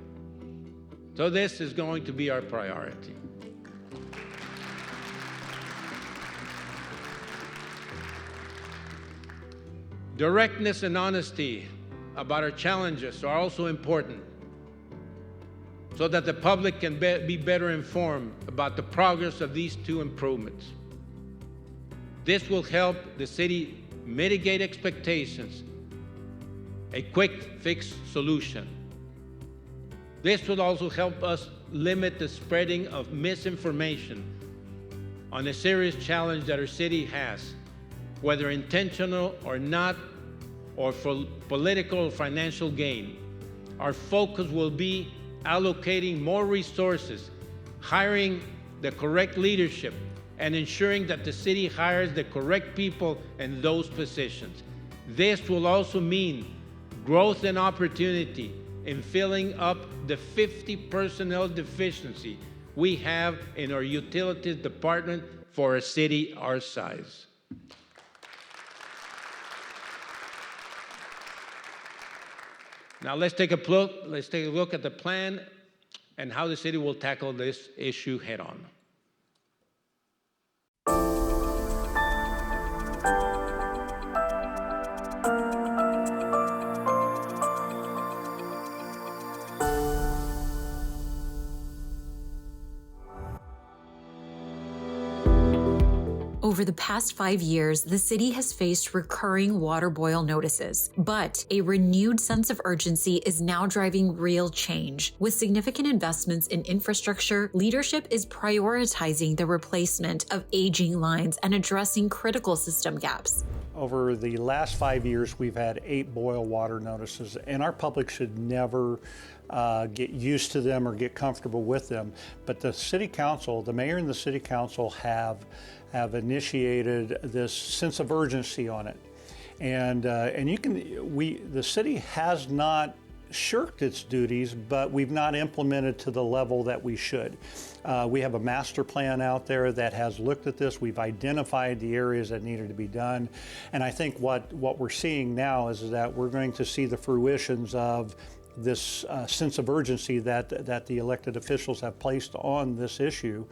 So this is going to be our priority. Directness and honesty about our challenges are also important, so that the public can be better informed about the progress of these 2 improvements. This will help the city mitigate expectations, a quick fix solution. This will also help us limit the spreading of misinformation on a serious challenge that our city has, whether intentional or not, or for political or financial gain. Our focus will be allocating more resources, hiring the correct leadership, and ensuring that the city hires the correct people in those positions. This will also mean growth and opportunity in filling up the 50 personnel deficiency we have in our utilities department for a city our size. Now let's take a look at the plan and how the city will tackle this issue head on. Over the past 5 years, the city has faced recurring water boil notices, but a renewed sense of urgency is now driving real change. With significant investments in infrastructure, leadership is prioritizing the replacement of aging lines and addressing critical system gaps. Over the last 5 years, we've had 8 boil water notices, and our public should never get used to them or get comfortable with them. But the city council, the mayor and the city council have initiated this sense of urgency on it. And the city has not shirked its duties, but we've not implemented to the level that we should. We have a master plan out there that has looked at this. We've identified the areas that needed to be done. And I think what we're seeing now is that we're going to see the fruitions of this sense of urgency that the elected officials have placed on this issue,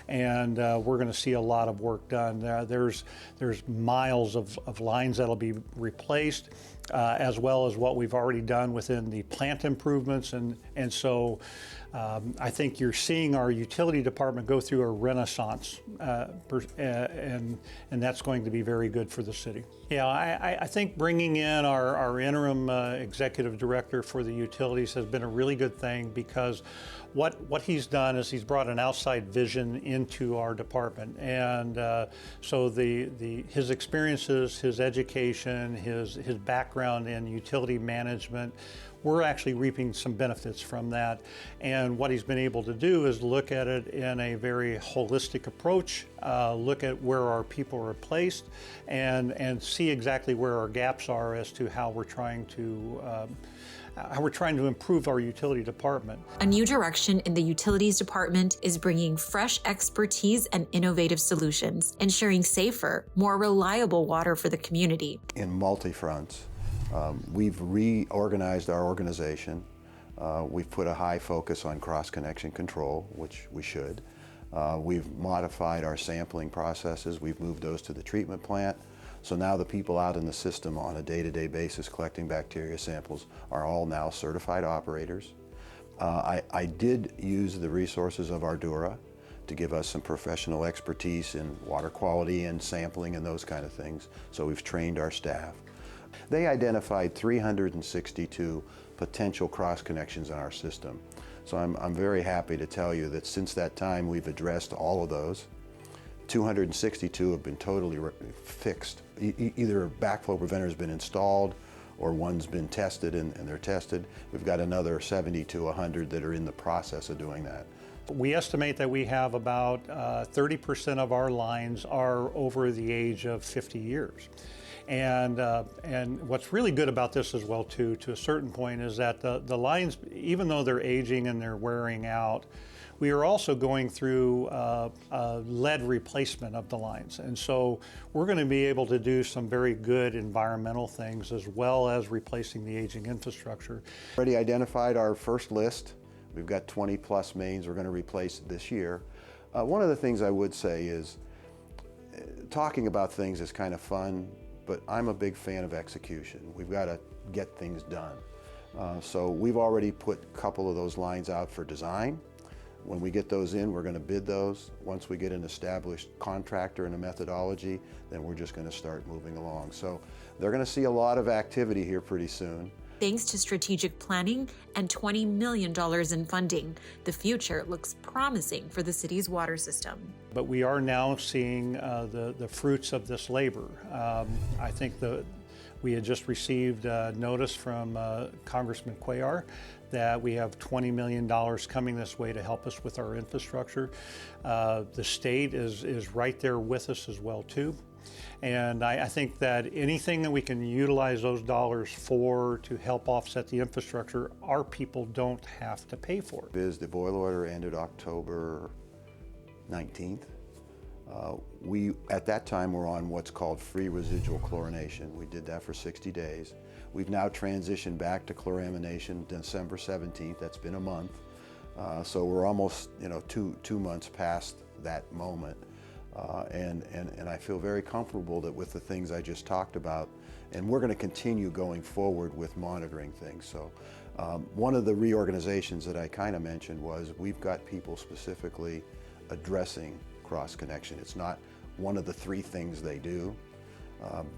and we're going to see a lot of work done. There's miles of lines that'll be replaced, as well as what we've already done within the plant improvements, and so I think you're seeing our utility department go through a renaissance, and that's going to be very good for the city. Yeah, I think bringing in our interim executive director for the utilities has been a really good thing, because what he's done is he's brought an outside vision into our department, and so his experiences, his education, his background in utility management, we're actually reaping some benefits from that. And what he's been able to do is look at it in a very holistic approach, look at where our people are placed, and see exactly where our gaps are as to how we're trying to improve our utility department. A new direction in the Utilities Department is bringing fresh expertise and innovative solutions, ensuring safer, more reliable water for the community. In multi-fronts, we've reorganized our organization. We've put a high focus on cross-connection control, which we should. We've modified our sampling processes. We've moved those to the treatment plant. So now the people out in the system on a day-to-day basis collecting bacteria samples are all now certified operators. I did use the resources of Ardura to give us some professional expertise in water quality and sampling and those kind of things. So we've trained our staff. They identified 362 potential cross connections in our system. So I'm very happy to tell you that since that time we've addressed all of those. 262 have been totally fixed. Either a backflow preventer has been installed or one's been tested and they're tested. We've got another 70 to 100 that are in the process of doing that. We estimate that we have about 30% of our lines are over the age of 50 years. And what's really good about this as well too, to a certain point, is that the lines, even though they're aging and they're wearing out, we are also going through lead replacement of the lines. And so we're going to be able to do some very good environmental things as well as replacing the aging infrastructure. Already identified our first list. We've got 20 plus mains we're going to replace this year. One of the things I would say is talking about things is kind of fun, but I'm a big fan of execution. We've got to get things done. So we've already put a couple of those lines out for design. When we get those in, we're going to bid those. Once we get an established contractor and a methodology, then we're just going to start moving along. So they're going to see a lot of activity here pretty soon. Thanks to strategic planning and $20 million in funding, the future looks promising for the city's water system. But we are now seeing the fruits of this labor. I think we had just received notice from Congressman Cuellar that we have $20 million coming this way to help us with our infrastructure. The state is right there with us as well too. And I think that anything that we can utilize those dollars for to help offset the infrastructure, our people don't have to pay for it. The boil order ended October 19th. We, at that time, were on what's called free residual chlorination. We did that for 60 days. We've now transitioned back to chloramination December 17th. That's been a month. So we're almost, two months past that moment. And I feel very comfortable that with the things I just talked about, and we're going to continue going forward with monitoring things. So one of the reorganizations that I kind of mentioned was we've got people specifically addressing cross-connection. It's not one of the three things they do.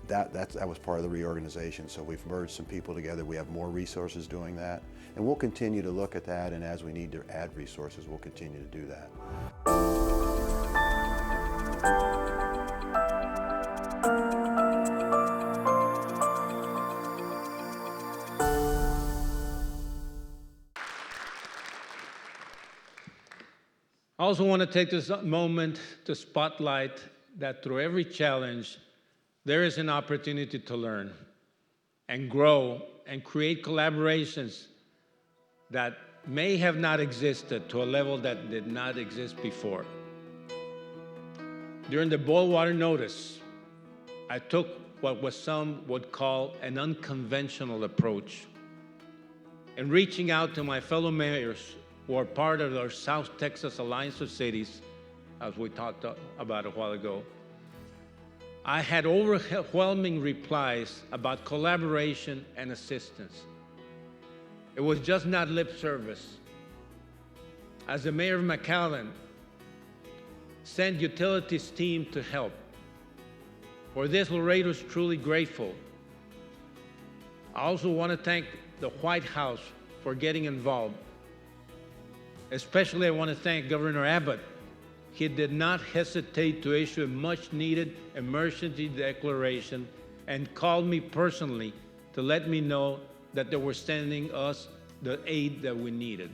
That was part of the reorganization. So we've merged some people together. We have more resources doing that. And we'll continue to look at that, and as we need to add resources, we'll continue to do that. I also want to take this moment to spotlight that through every challenge, there is an opportunity to learn and grow and create collaborations that may have not existed to a level that did not exist before. During the boil water notice, I took what some would call an unconventional approach in reaching out to my fellow mayors who are part of our South Texas Alliance of Cities, as we talked about a while ago. I had overwhelming replies about collaboration and assistance. It was just not lip service. As the mayor of McAllen, sent utilities team to help. For this, Laredo is truly grateful. I also want to thank the White House for getting involved. Especially I want to thank Governor Abbott. He did not hesitate to issue a much-needed emergency declaration and called me personally to let me know that they were sending us the aid that we needed.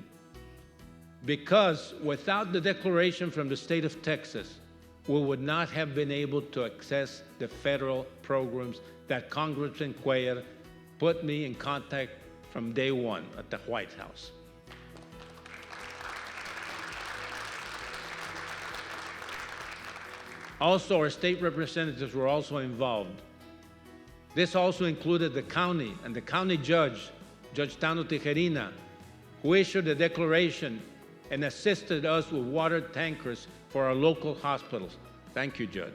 Because without the declaration from the state of Texas, we would not have been able to access the federal programs that Congressman Cuellar put me in contact from day one at the White House. Also, our state representatives were also involved. This also included the county and the county judge, Judge Tano Tijerina, who issued a declaration and assisted us with water tankers for our local hospitals. Thank you, Judge.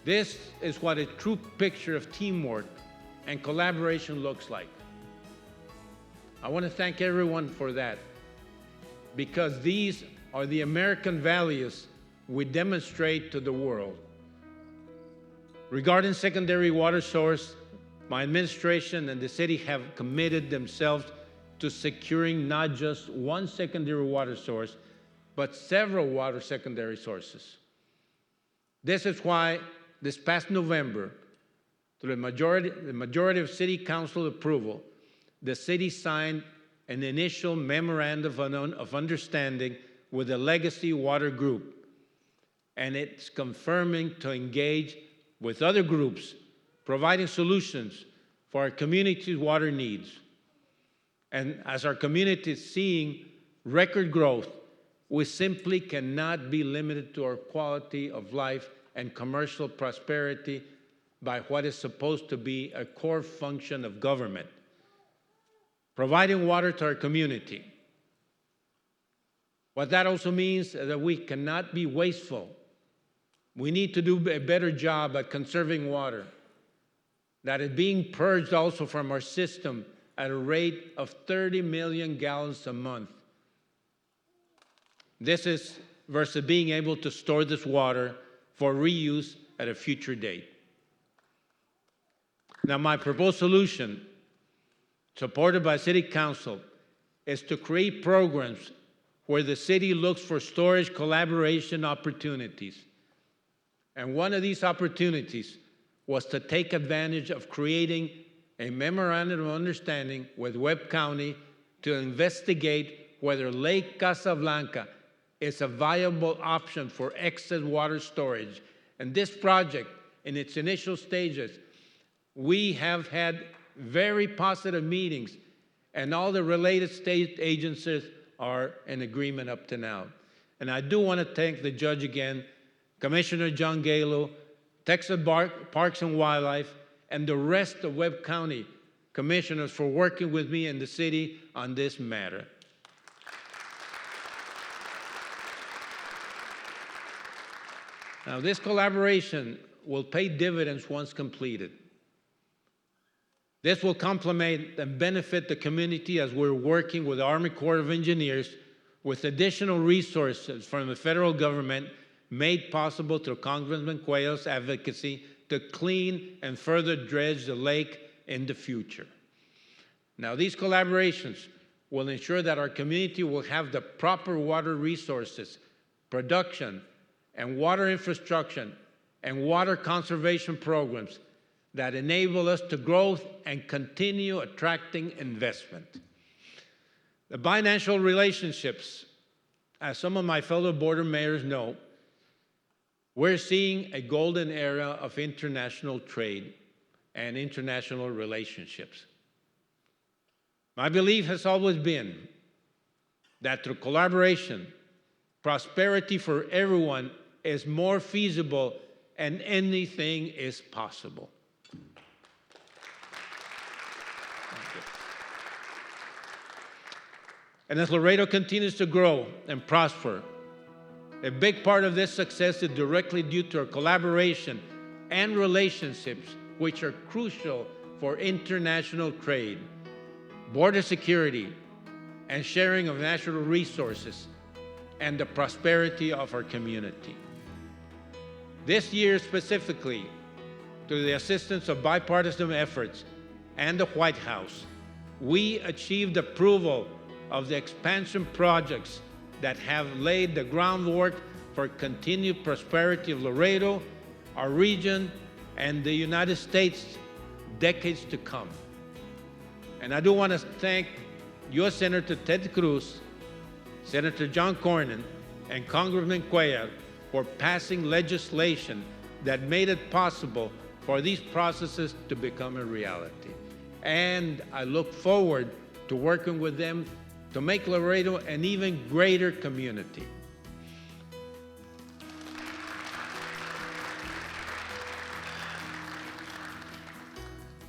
This is what a true picture of teamwork and collaboration looks like. I want to thank everyone for that, because these are the American values we demonstrate to the world. Regarding secondary water source, my administration and the city have committed themselves to securing not just one secondary water source, but several water secondary sources. This is why this past November, through the majority of city council approval, the city signed an initial memorandum of understanding with the Legacy Water Group, and it's confirming to engage with other groups, providing solutions for our community's water needs. And as our community is seeing record growth, we simply cannot be limited to our quality of life and commercial prosperity by what is supposed to be a core function of government, providing water to our community. What that also means is that we cannot be wasteful. We need to do a better job at conserving water, that is being purged also from our system at a rate of 30 million gallons a month. This is versus being able to store this water for reuse at a future date. Now, my proposed solution, supported by City Council, is to create programs where the city looks for storage collaboration opportunities. And one of these opportunities was to take advantage of creating a memorandum of understanding with Webb County to investigate whether Lake Casablanca is a viable option for excess water storage. And this project, in its initial stages, we have had very positive meetings, and all the related state agencies are in agreement up to now. And I do want to thank the judge again, Commissioner John Galo, Texas Parks and Wildlife, and the rest of Webb County commissioners for working with me in the city on this matter. Now, this collaboration will pay dividends once completed. This will complement and benefit the community as we're working with the Army Corps of Engineers with additional resources from the federal government made possible through Congressman Cuellar's advocacy to clean and further dredge the lake in the future. Now, these collaborations will ensure that our community will have the proper water resources, production, and water infrastructure, and water conservation programs that enable us to grow and continue attracting investment. The binational relationships, as some of my fellow border mayors know, we're seeing a golden era of international trade. and international relationships. My belief has always been that through collaboration, prosperity for everyone is more feasible and anything is possible. And as Laredo continues to grow and prosper, a big part of this success is directly due to our collaboration and relationships, which are crucial for international trade, border security, and sharing of natural resources, and the prosperity of our community. This year specifically, through the assistance of bipartisan efforts and the White House, we achieved approval of the expansion projects that have laid the groundwork for continued prosperity of Laredo, our region, and the United States decades to come. And I do want to thank U.S. Senator Ted Cruz, Senator John Cornyn, and Congressman Cuellar for passing legislation that made it possible for these processes to become a reality. And I look forward to working with them to make Laredo an even greater community.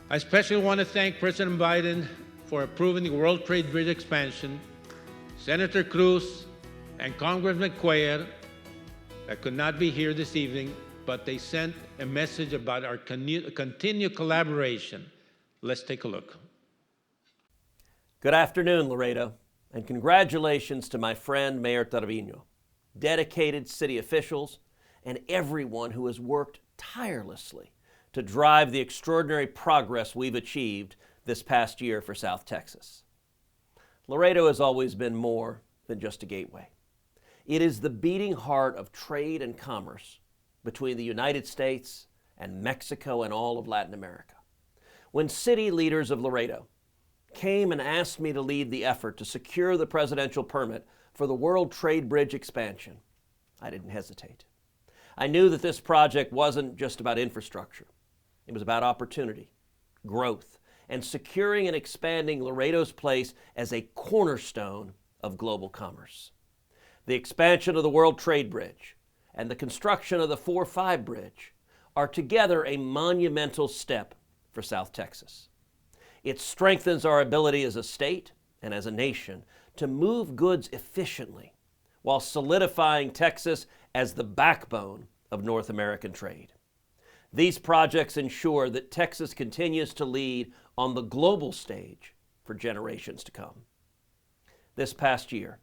I especially want to thank President Biden for approving the World Trade Bridge expansion, Senator Cruz and Congressman Cuellar, that could not be here this evening, but they sent a message about our continued collaboration. Let's take a look. Good afternoon, Laredo, and congratulations to my friend Mayor Trevino, dedicated city officials, and everyone who has worked tirelessly to drive the extraordinary progress we've achieved this past year for South Texas. Laredo has always been more than just a gateway. It is the beating heart of trade and commerce between the United States and Mexico and all of Latin America. When city leaders of Laredo came and asked me to lead the effort to secure the presidential permit for the World Trade Bridge expansion, I didn't hesitate. I knew that this project wasn't just about infrastructure. It was about opportunity, growth, and securing and expanding Laredo's place as a cornerstone of global commerce. The expansion of the World Trade Bridge and the construction of the 4-5 bridge are together a monumental step for South Texas. It strengthens our ability as a state and as a nation to move goods efficiently while solidifying Texas as the backbone of North American trade. These projects ensure that Texas continues to lead on the global stage for generations to come. This past year,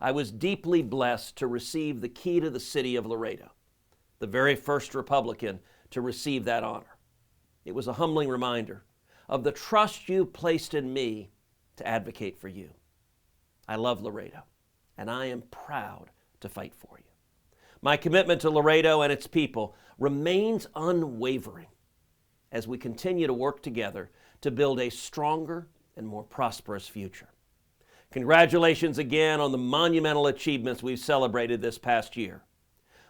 I was deeply blessed to receive the key to the city of Laredo, the very first Republican to receive that honor. It was a humbling reminder of the trust you placed in me to advocate for you. I love Laredo, and I am proud to fight for you. My commitment to Laredo and its people remains unwavering as we continue to work together to build a stronger and more prosperous future. Congratulations again on the monumental achievements we've celebrated this past year.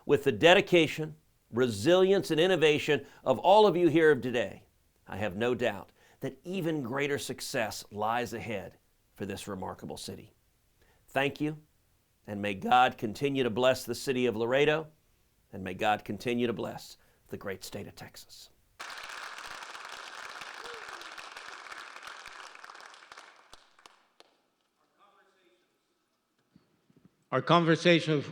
With the dedication, resilience, and innovation of all of you here today, I have no doubt that even greater success lies ahead for this remarkable city. Thank you, and may God continue to bless the city of Laredo, and may God continue to bless the great state of Texas. Our conversation,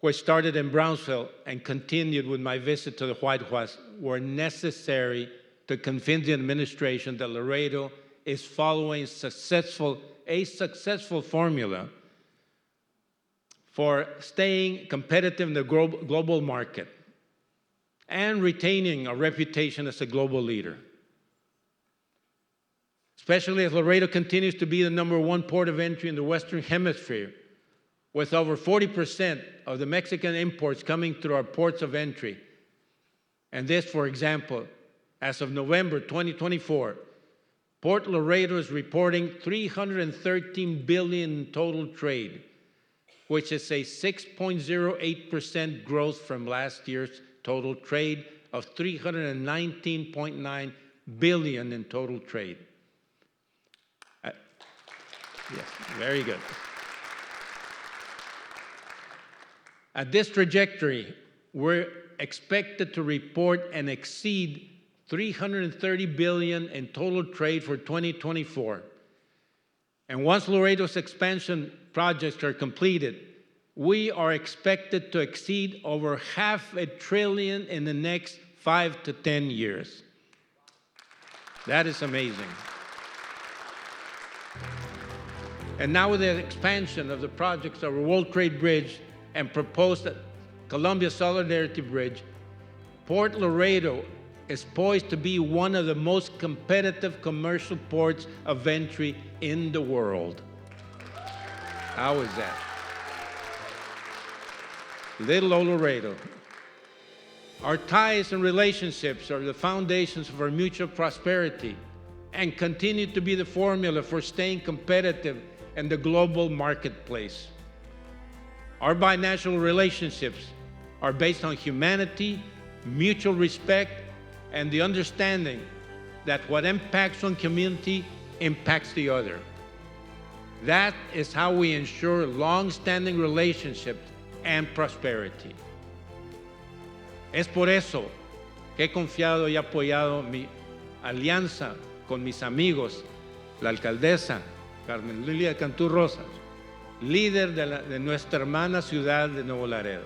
which started in Brownsville and continued with my visit to the White House, were necessary to convince the administration that Laredo is following a successful formula for staying competitive in the global market and retaining a reputation as a global leader. Especially as Laredo continues to be the #1 port of entry in the Western Hemisphere, with over 40% of the Mexican imports coming through our ports of entry. And this, for example, as of November 2024, Port Laredo is reporting $313 billion in total trade, which is a 6.08% growth from last year's total trade of $319.9 billion in total trade. Yes, very good. At this trajectory, we're expected to report and exceed $330 billion in total trade for 2024. And once Laredo's expansion projects are completed, we are expected to exceed over $500 billion in the next 5 to 10 years. That is amazing. And now with the expansion of the projects of our World Trade Bridge and proposed Columbia Solidarity Bridge, Port Laredo is poised to be one of the most competitive commercial ports of entry in the world. How is that? Little old Laredo. Our ties and relationships are the foundations of our mutual prosperity and continue to be the formula for staying competitive in the global marketplace. Our binational relationships are based on humanity, mutual respect, and the understanding that what impacts one community impacts the other. That is how we ensure long-standing relationships and prosperity. Es por eso que he confiado y apoyado mi alianza con mis amigos, la alcaldesa Carmen Lilia Cantú Rosas, líder de nuestra hermana ciudad de Nuevo Laredo.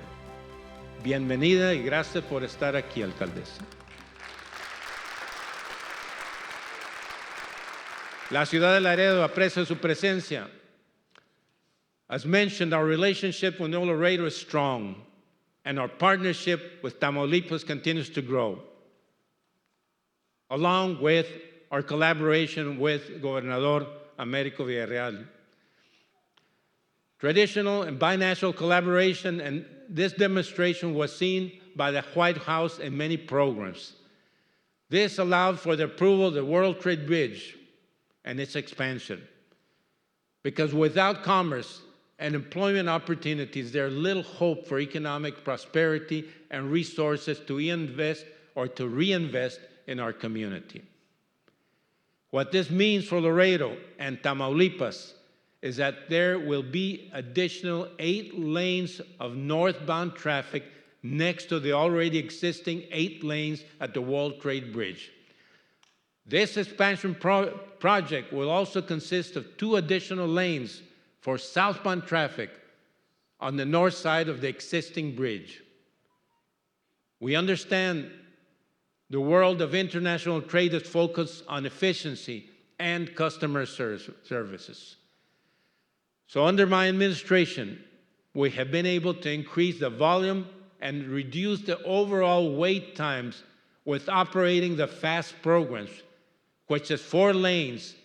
Bienvenida y gracias por estar aquí, alcaldesa. La ciudad de Laredo aprecia su presencia. As mentioned, our relationship with Nuevo Laredo is strong, and our partnership with Tamaulipas continues to grow, along with our collaboration with Gobernador Américo Villarreal. Traditional and binational collaboration, and this demonstration was seen by the White House in many programs. This allowed for the approval of the World Trade Bridge and its expansion. Because without commerce and employment opportunities, there's little hope for economic prosperity and resources to invest or to reinvest in our community. What this means for Laredo and Tamaulipas is that there will be additional 8 lanes of northbound traffic next to the already existing 8 lanes at the World Trade Bridge. This expansion project will also consist of 2 additional lanes for southbound traffic on the north side of the existing bridge. We understand the world of international trade is focused on efficiency and customer services. So under my administration, we have been able to increase the volume and reduce the overall wait times with operating the FAST programs, which is 4 lanes,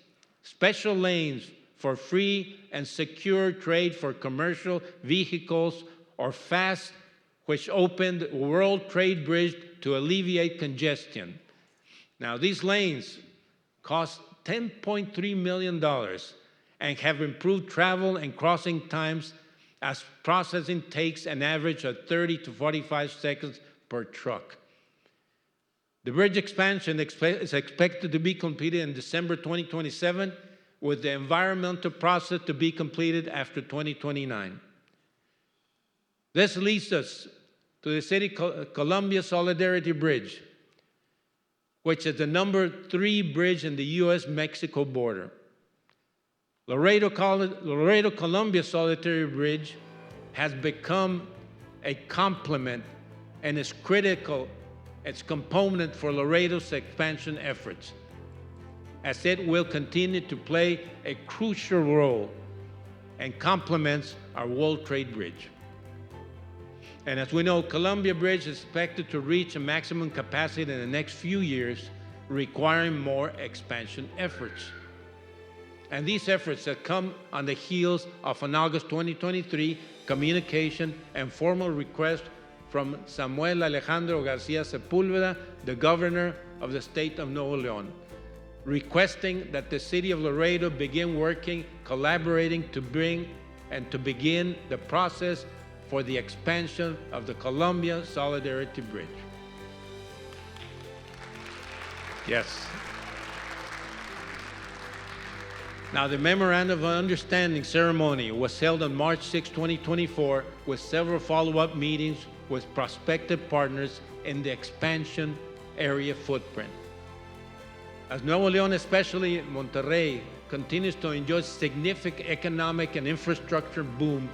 special lanes for free and secure trade for commercial vehicles, or FAST, which opened the World Trade Bridge to alleviate congestion. Now, these lanes cost $10.3 million and have improved travel and crossing times as processing takes an average of 30 to 45 seconds per truck. The bridge expansion is expected to be completed in December 2027, with the environmental process to be completed after 2029. This leads us to the City Columbia Solidarity Bridge, which is the number 3 bridge in the U.S.-Mexico border. Laredo Columbia Solidarity Bridge has become a complement and is critical, its component for Laredo's expansion efforts, as it will continue to play a crucial role and complements our World Trade Bridge. And as we know, Columbia Bridge is expected to reach a maximum capacity in the next few years, requiring more expansion efforts. And these efforts have come on the heels of an August 2023 communication and formal request from Samuel Alejandro Garcia Sepúlveda, the governor of the state of Nuevo León, requesting that the city of Laredo begin working, collaborating to begin the process for the expansion of the Columbia Solidarity Bridge. Yes. Now, the Memorandum of Understanding ceremony was held on March 6, 2024, with several follow-up meetings with prospective partners in the expansion area footprint. As Nuevo León, especially Monterrey, continues to enjoy significant economic and infrastructure boom,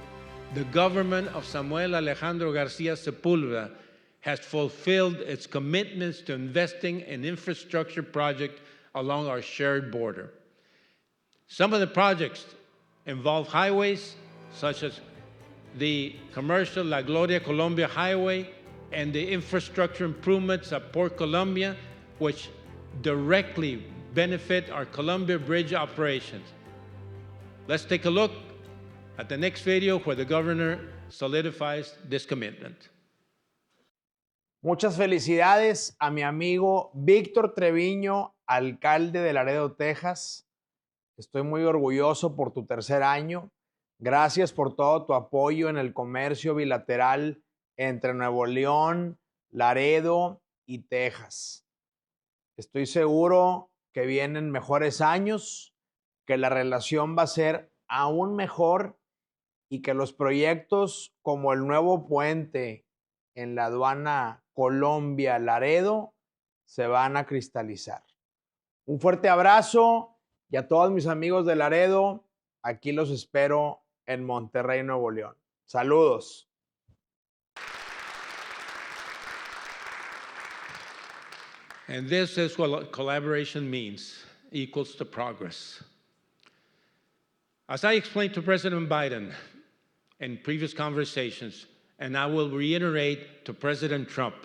the government of Samuel Alejandro Garcia Sepulveda has fulfilled its commitments to investing in infrastructure projects along our shared border. Some of the projects involve highways, such as the commercial La Gloria Colombia Highway and the infrastructure improvements at Port Columbia, which directly benefit our Columbia Bridge operations. Let's take a look at the next video where the governor solidifies this commitment. Muchas felicidades a mi amigo Víctor Treviño, alcalde de Laredo, Texas. Estoy muy orgulloso por tu tercer año. Gracias por todo tu apoyo en el comercio bilateral entre Nuevo León, Laredo y Texas. Estoy seguro que vienen mejores años, que la relación va a ser aún mejor y que los proyectos como el nuevo puente en la aduana Colombia-Laredo se van a cristalizar. Un fuerte abrazo y a todos mis amigos de Laredo, aquí los espero en Monterrey, Nuevo León. Saludos. And this is what collaboration means, equals to progress. As I explained to President Biden in previous conversations, and I will reiterate to President Trump,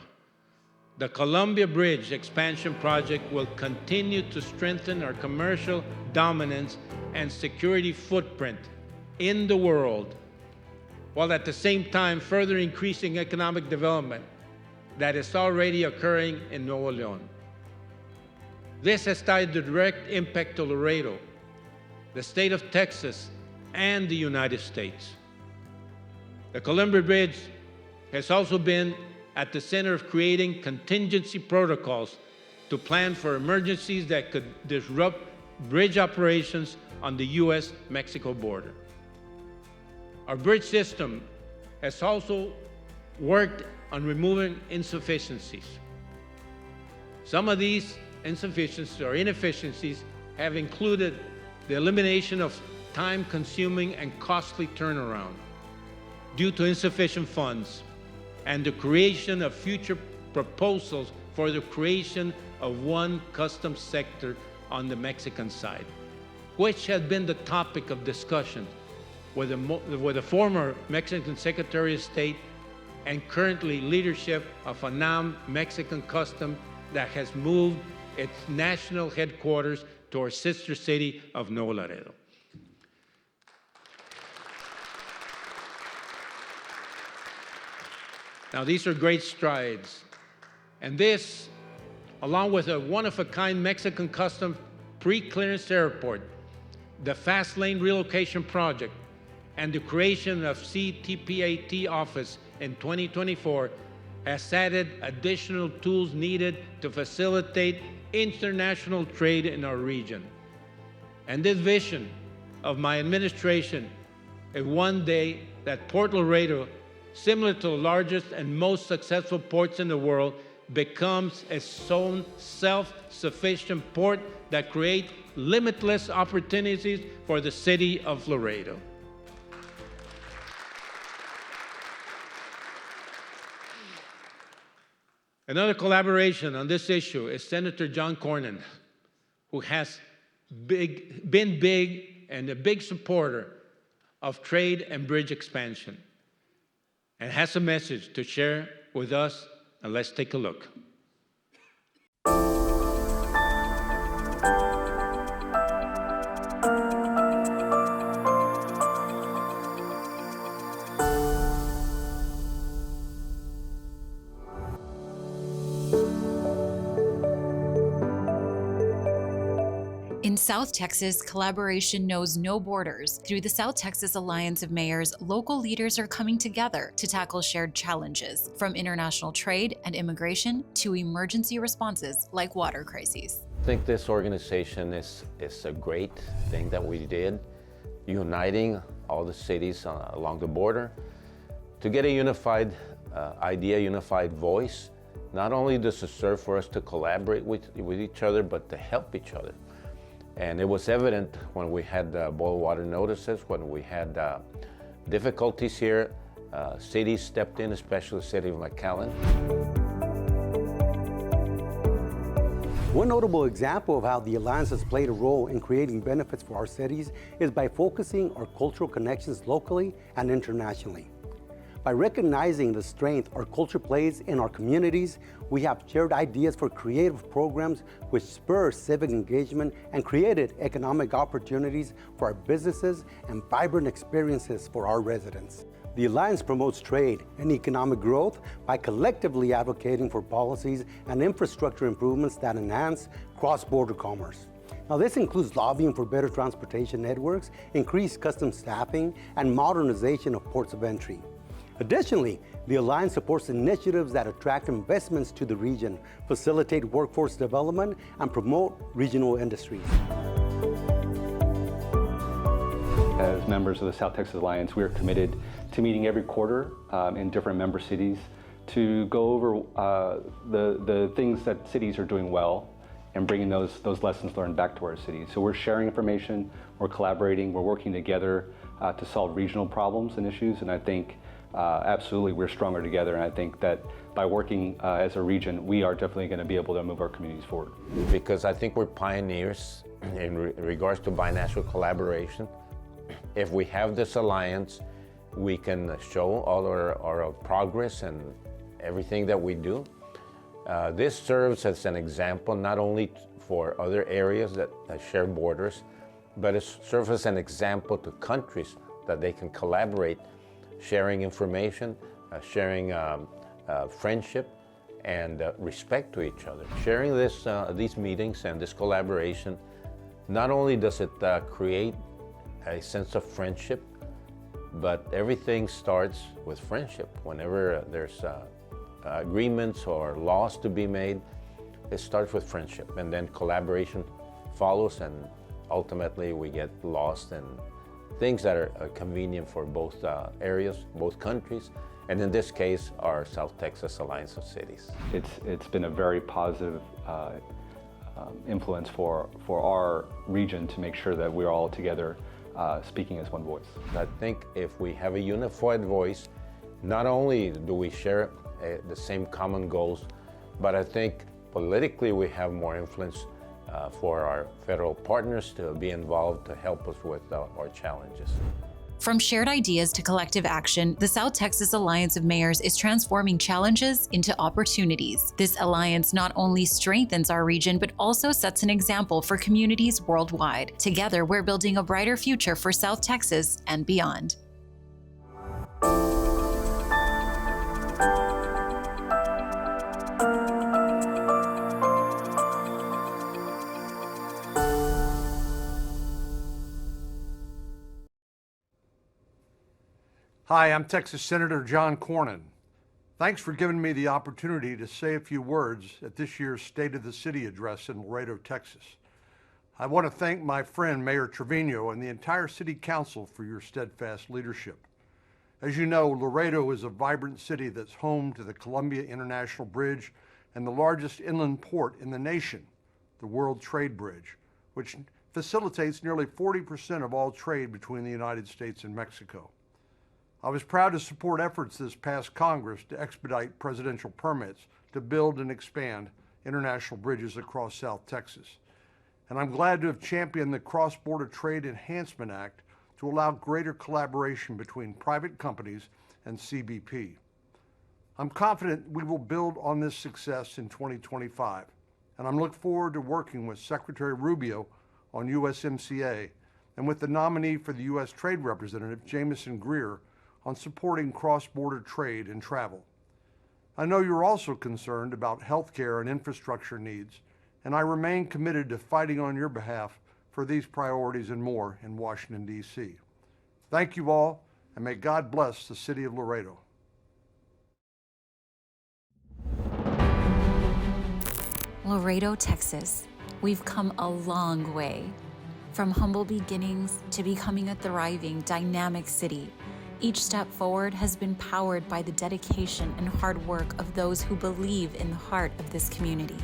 the Columbia Bridge expansion project will continue to strengthen our commercial dominance and security footprint in the world, while at the same time further increasing economic development that is already occurring in Nuevo León. This has tied the direct impact to Laredo, the state of Texas, and the United States. The Columbia Bridge has also been at the center of creating contingency protocols to plan for emergencies that could disrupt bridge operations on the U.S.-Mexico border. Our bridge system has also worked on removing insufficiencies. Some of these insufficiencies or inefficiencies have included the elimination of time-consuming and costly turnaround due to insufficient funds, and the creation of future proposals for the creation of one customs sector on the Mexican side, which had been the topic of discussion with the former Mexican Secretary of State and currently leadership of ANAM Mexican Customs that has moved its national headquarters to our sister city of Nuevo Laredo. Now, these are great strides. And this, along with a one-of-a-kind Mexican Customs pre-clearance airport, the Fast Lane Relocation Project, and the creation of CTPAT office in 2024 has added additional tools needed to facilitate international trade in our region. And this vision of my administration is one day that Port Laredo, similar to the largest and most successful ports in the world, becomes its own self-sufficient port that creates limitless opportunities for the city of Laredo. Another collaboration on this issue is Senator John Cornyn, who has been big and a big supporter of trade and bridge expansion, and has a message to share with us, and let's take a look. In In South Texas, collaboration knows no borders. Through the South Texas Alliance of Mayors, local leaders are coming together to tackle shared challenges, from international trade and immigration to emergency responses like water crises. I think this organization is a great thing that we did, uniting all the cities along the border to get a unified idea, unified voice. Not only does it serve for us to collaborate with each other, but to help each other. And it was evident when we had boil water notices, when we had difficulties here, cities stepped in, especially the city of McAllen. One notable example of how the Alliance has played a role in creating benefits for our cities is by focusing our cultural connections locally and internationally. By recognizing the strength our culture plays in our communities, we have shared ideas for creative programs which spur civic engagement and created economic opportunities for our businesses and vibrant experiences for our residents. The Alliance promotes trade and economic growth by collectively advocating for policies and infrastructure improvements that enhance cross-border commerce. Now, this includes lobbying for better transportation networks, increased customs staffing, and modernization of ports of entry. Additionally, the Alliance supports initiatives that attract investments to the region, facilitate workforce development, and promote regional industries. As members of the South Texas Alliance, we are committed to meeting every quarter in different member cities to go over the things that cities are doing well and bringing those lessons learned back to our cities. So we're sharing information, we're collaborating, we're working together to solve regional problems and issues, and I think absolutely we're stronger together, and I think that by working as a region, we are definitely going to be able to move our communities forward. Because I think we're pioneers in regards to binational collaboration. If we have this alliance, we can show all our progress and everything that we do. This serves as an example not only for other areas that share borders, but it serves as an example to countries that they can collaborate, sharing information, sharing friendship, and respect to each other. Sharing these meetings and this collaboration, not only does it create a sense of friendship, but everything starts with friendship. Whenever there's agreements or laws to be made, it starts with friendship, and then collaboration follows, and ultimately we get lost in things that are convenient for both areas, both countries, and in this case, our South Texas Alliance of Cities. It's been a very positive influence for our region to make sure that we're all together speaking as one voice. I think if we have a unified voice, not only do we share the same common goals, but I think politically we have more influence for our federal partners to be involved to help us with our challenges. From shared ideas to collective action, the South Texas Alliance of Mayors is transforming challenges into opportunities. This alliance not only strengthens our region, but also sets an example for communities worldwide. Together, we're building a brighter future for South Texas and beyond. Hi, I'm Texas Senator John Cornyn. Thanks for giving me the opportunity to say a few words at this year's State of the City address in Laredo, Texas. I want to thank my friend Mayor Trevino and the entire City Council for your steadfast leadership. As you know, Laredo is a vibrant city that's home to the Columbia International Bridge and the largest inland port in the nation, the World Trade Bridge, which facilitates nearly 40% of all trade between the United States and Mexico. I was proud to support efforts this past Congress to expedite presidential permits to build and expand international bridges across South Texas. And I'm glad to have championed the Cross-Border Trade Enhancement Act to allow greater collaboration between private companies and CBP. I'm confident we will build on this success in 2025, and I'm looking forward to working with Secretary Rubio on USMCA and with the nominee for the U.S. Trade Representative, Jamieson Greer, on supporting cross-border trade and travel. I know you're also concerned about healthcare and infrastructure needs, and I remain committed to fighting on your behalf for these priorities and more in Washington, D.C. Thank you all, and may God bless the city of Laredo. Laredo, Texas. We've come a long way. From humble beginnings to becoming a thriving, dynamic city, each step forward has been powered by the dedication and hard work of those who believe in the heart of this community.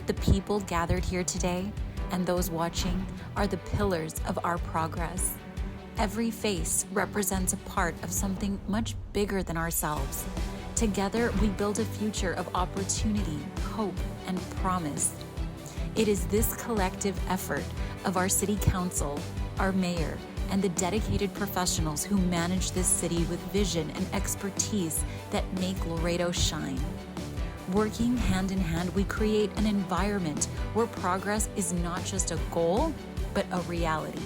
The people gathered here today and those watching are the pillars of our progress. Every face represents a part of something much bigger than ourselves. Together, we build a future of opportunity, hope, and promise. It is this collective effort of our city council, our mayor, and the dedicated professionals who manage this city with vision and expertise that make Laredo shine. Working hand in hand, we create an environment where progress is not just a goal, but a reality.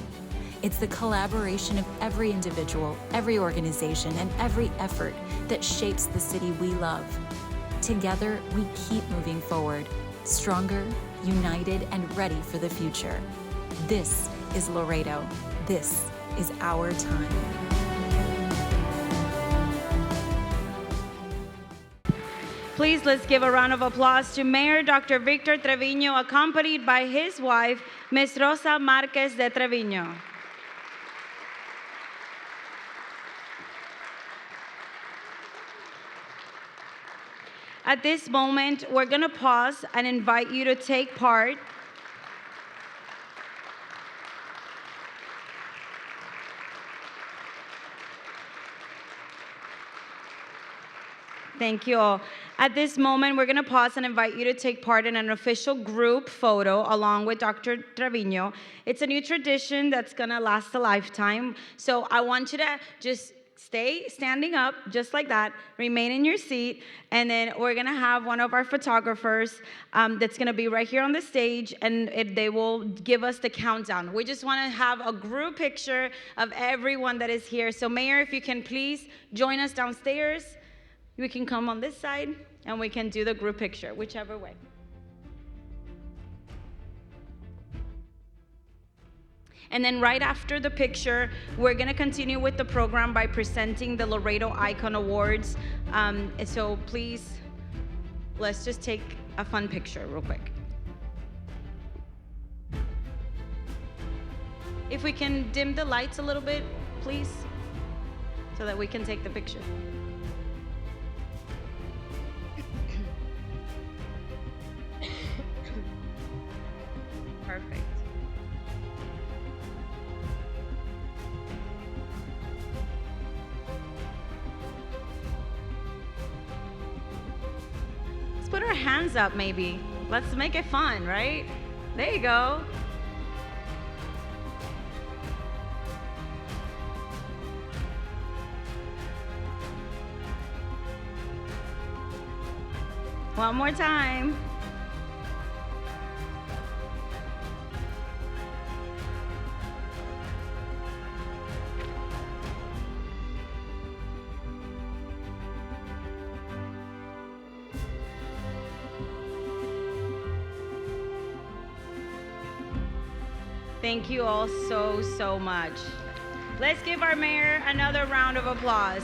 It's the collaboration of every individual, every organization, and every effort that shapes the city we love. Together, we keep moving forward, stronger, united, and ready for the future. This is Laredo. This is our time. Please, let's give a round of applause to Mayor Dr. Victor Trevino, accompanied by his wife, Ms. Rosa Marquez de Trevino. At this moment, we're going to pause and invite you to take part. Thank you all. At this moment, we're going to pause and invite you to take part in an official group photo along with Dr. Trevino. It's a new tradition that's going to last a lifetime. So I want you to just stay standing up just like that, remain in your seat, and then we're going to have one of our photographers that's going to be right here on the stage, and they will give us the countdown. We just want to have a group picture of everyone that is here. So Mayor, if you can please join us downstairs. We can come on this side, and we can do the group picture, whichever way. And then right after the picture, we're going to continue with the program by presenting the Laredo Icon Awards. So please, let's just take a fun picture real quick. If we can dim the lights a little bit, please, so that we can take the picture. Perfect. Let's put our hands up maybe. Let's make it fun, right? There you go. One more time. Thank you all so much. Let's give our mayor another round of applause.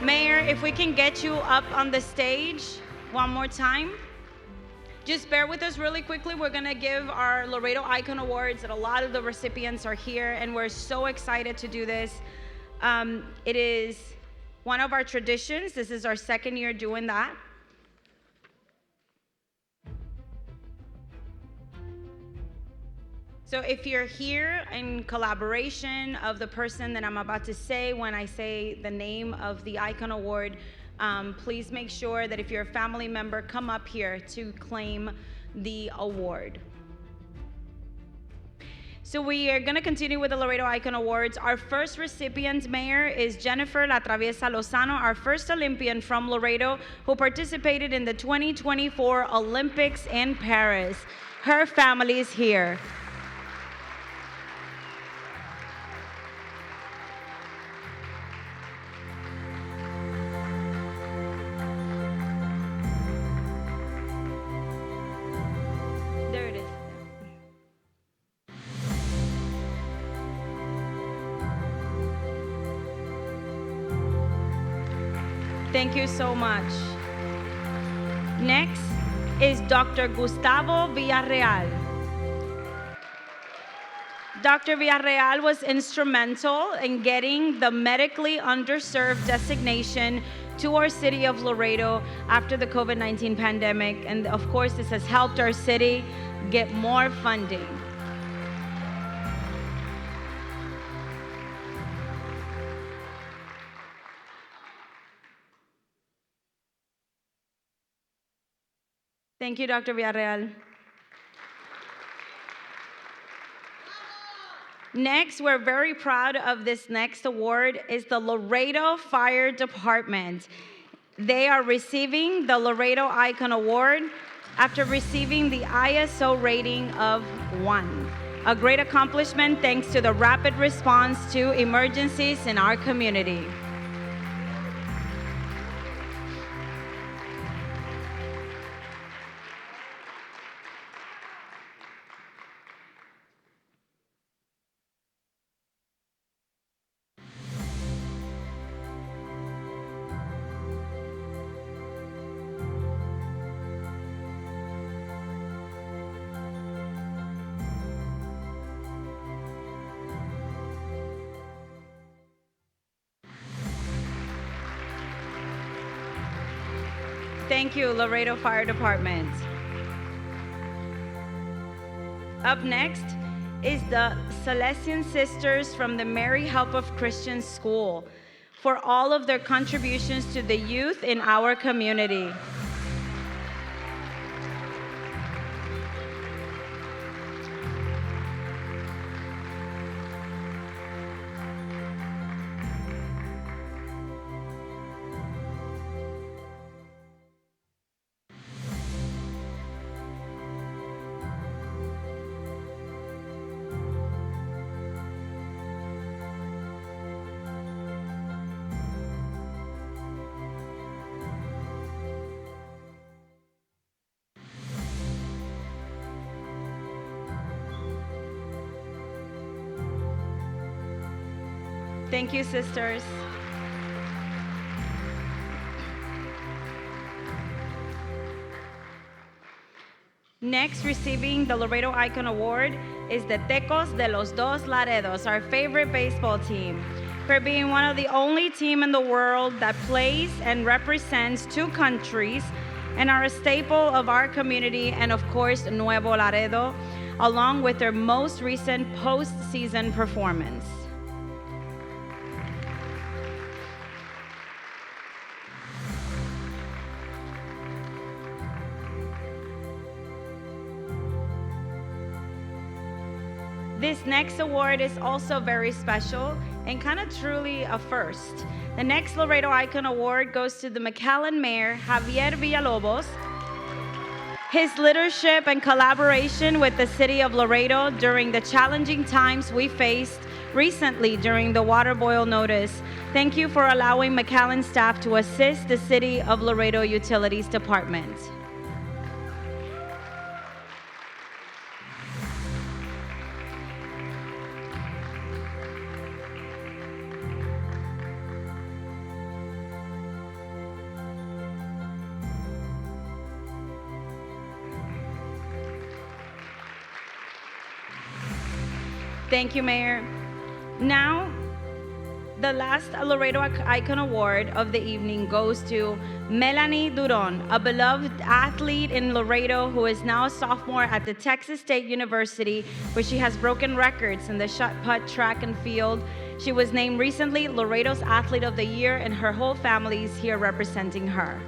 Mayor, if we can get you up on the stage one more time. Just bear with us really quickly. We're gonna give our Laredo Icon Awards, and a lot of the recipients are here, and we're so excited to do this. It is one of our traditions. This is our second year doing that. So if you're here in collaboration of the person that I'm about to say when I say the name of the Icon Award, please make sure that if you're a family member, come up here to claim the award. So we are going to continue with the Laredo Icon Awards. Our first recipient, Mayor, is Jennifer La Traviesa Lozano, our first Olympian from Laredo who participated in the 2024 Olympics in Paris. Her family is here. Thank you so much. Next is Dr. Gustavo Villarreal. Dr. Villarreal was instrumental in getting the medically underserved designation to our city of Laredo after the COVID-19 pandemic. And of course, this has helped our city get more funding. Thank you, Dr. Villarreal. Next, we're very proud of this next award is the Laredo Fire Department. They are receiving the Laredo Icon Award after receiving the ISO rating of 1. A great accomplishment thanks to the rapid response to emergencies in our community. Thank you, Laredo Fire Department. Up next is the Salesian Sisters from the Mary Help of Christians School for all of their contributions to the youth in our community. Thank you, sisters. Next, receiving the Laredo Icon Award is the Tecos de los Dos Laredos, our favorite baseball team, for being one of the only team in the world that plays and represents 2 countries and are a staple of our community and, of course, Nuevo Laredo, along with their most recent postseason performance. This next award is also very special and kind of truly a first. The next Laredo Icon Award goes to the McAllen Mayor, Javier Villalobos. His leadership and collaboration with the city of Laredo during the challenging times we faced recently during the water boil notice. Thank you for allowing McAllen staff to assist the City of Laredo Utilities Department. Thank you, Mayor. Now, the last Laredo Icon Award of the evening goes to Melanie Duron, a beloved athlete in Laredo who is now a sophomore at the Texas State University, where she has broken records in the shot put, track, and field. She was named recently Laredo's Athlete of the Year, and her whole family is here representing her.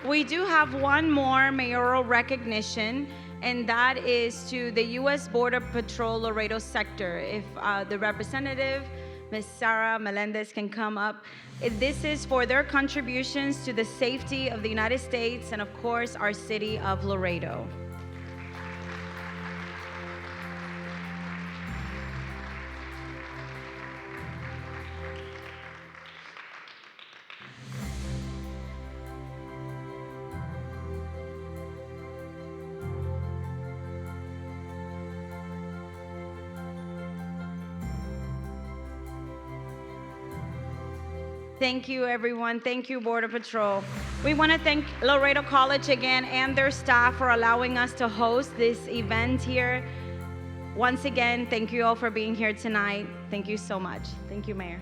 We do have one more mayoral recognition, and that is to the U.S. Border Patrol Laredo sector. If the representative, Ms. Sarah Melendez, can come up. This is for their contributions to the safety of the United States and, of course, our city of Laredo. Thank you, everyone. Thank you, Border Patrol. We want to thank Laredo College again and their staff for allowing us to host this event here. Once again, thank you all for being here tonight. Thank you so much. Thank you, Mayor.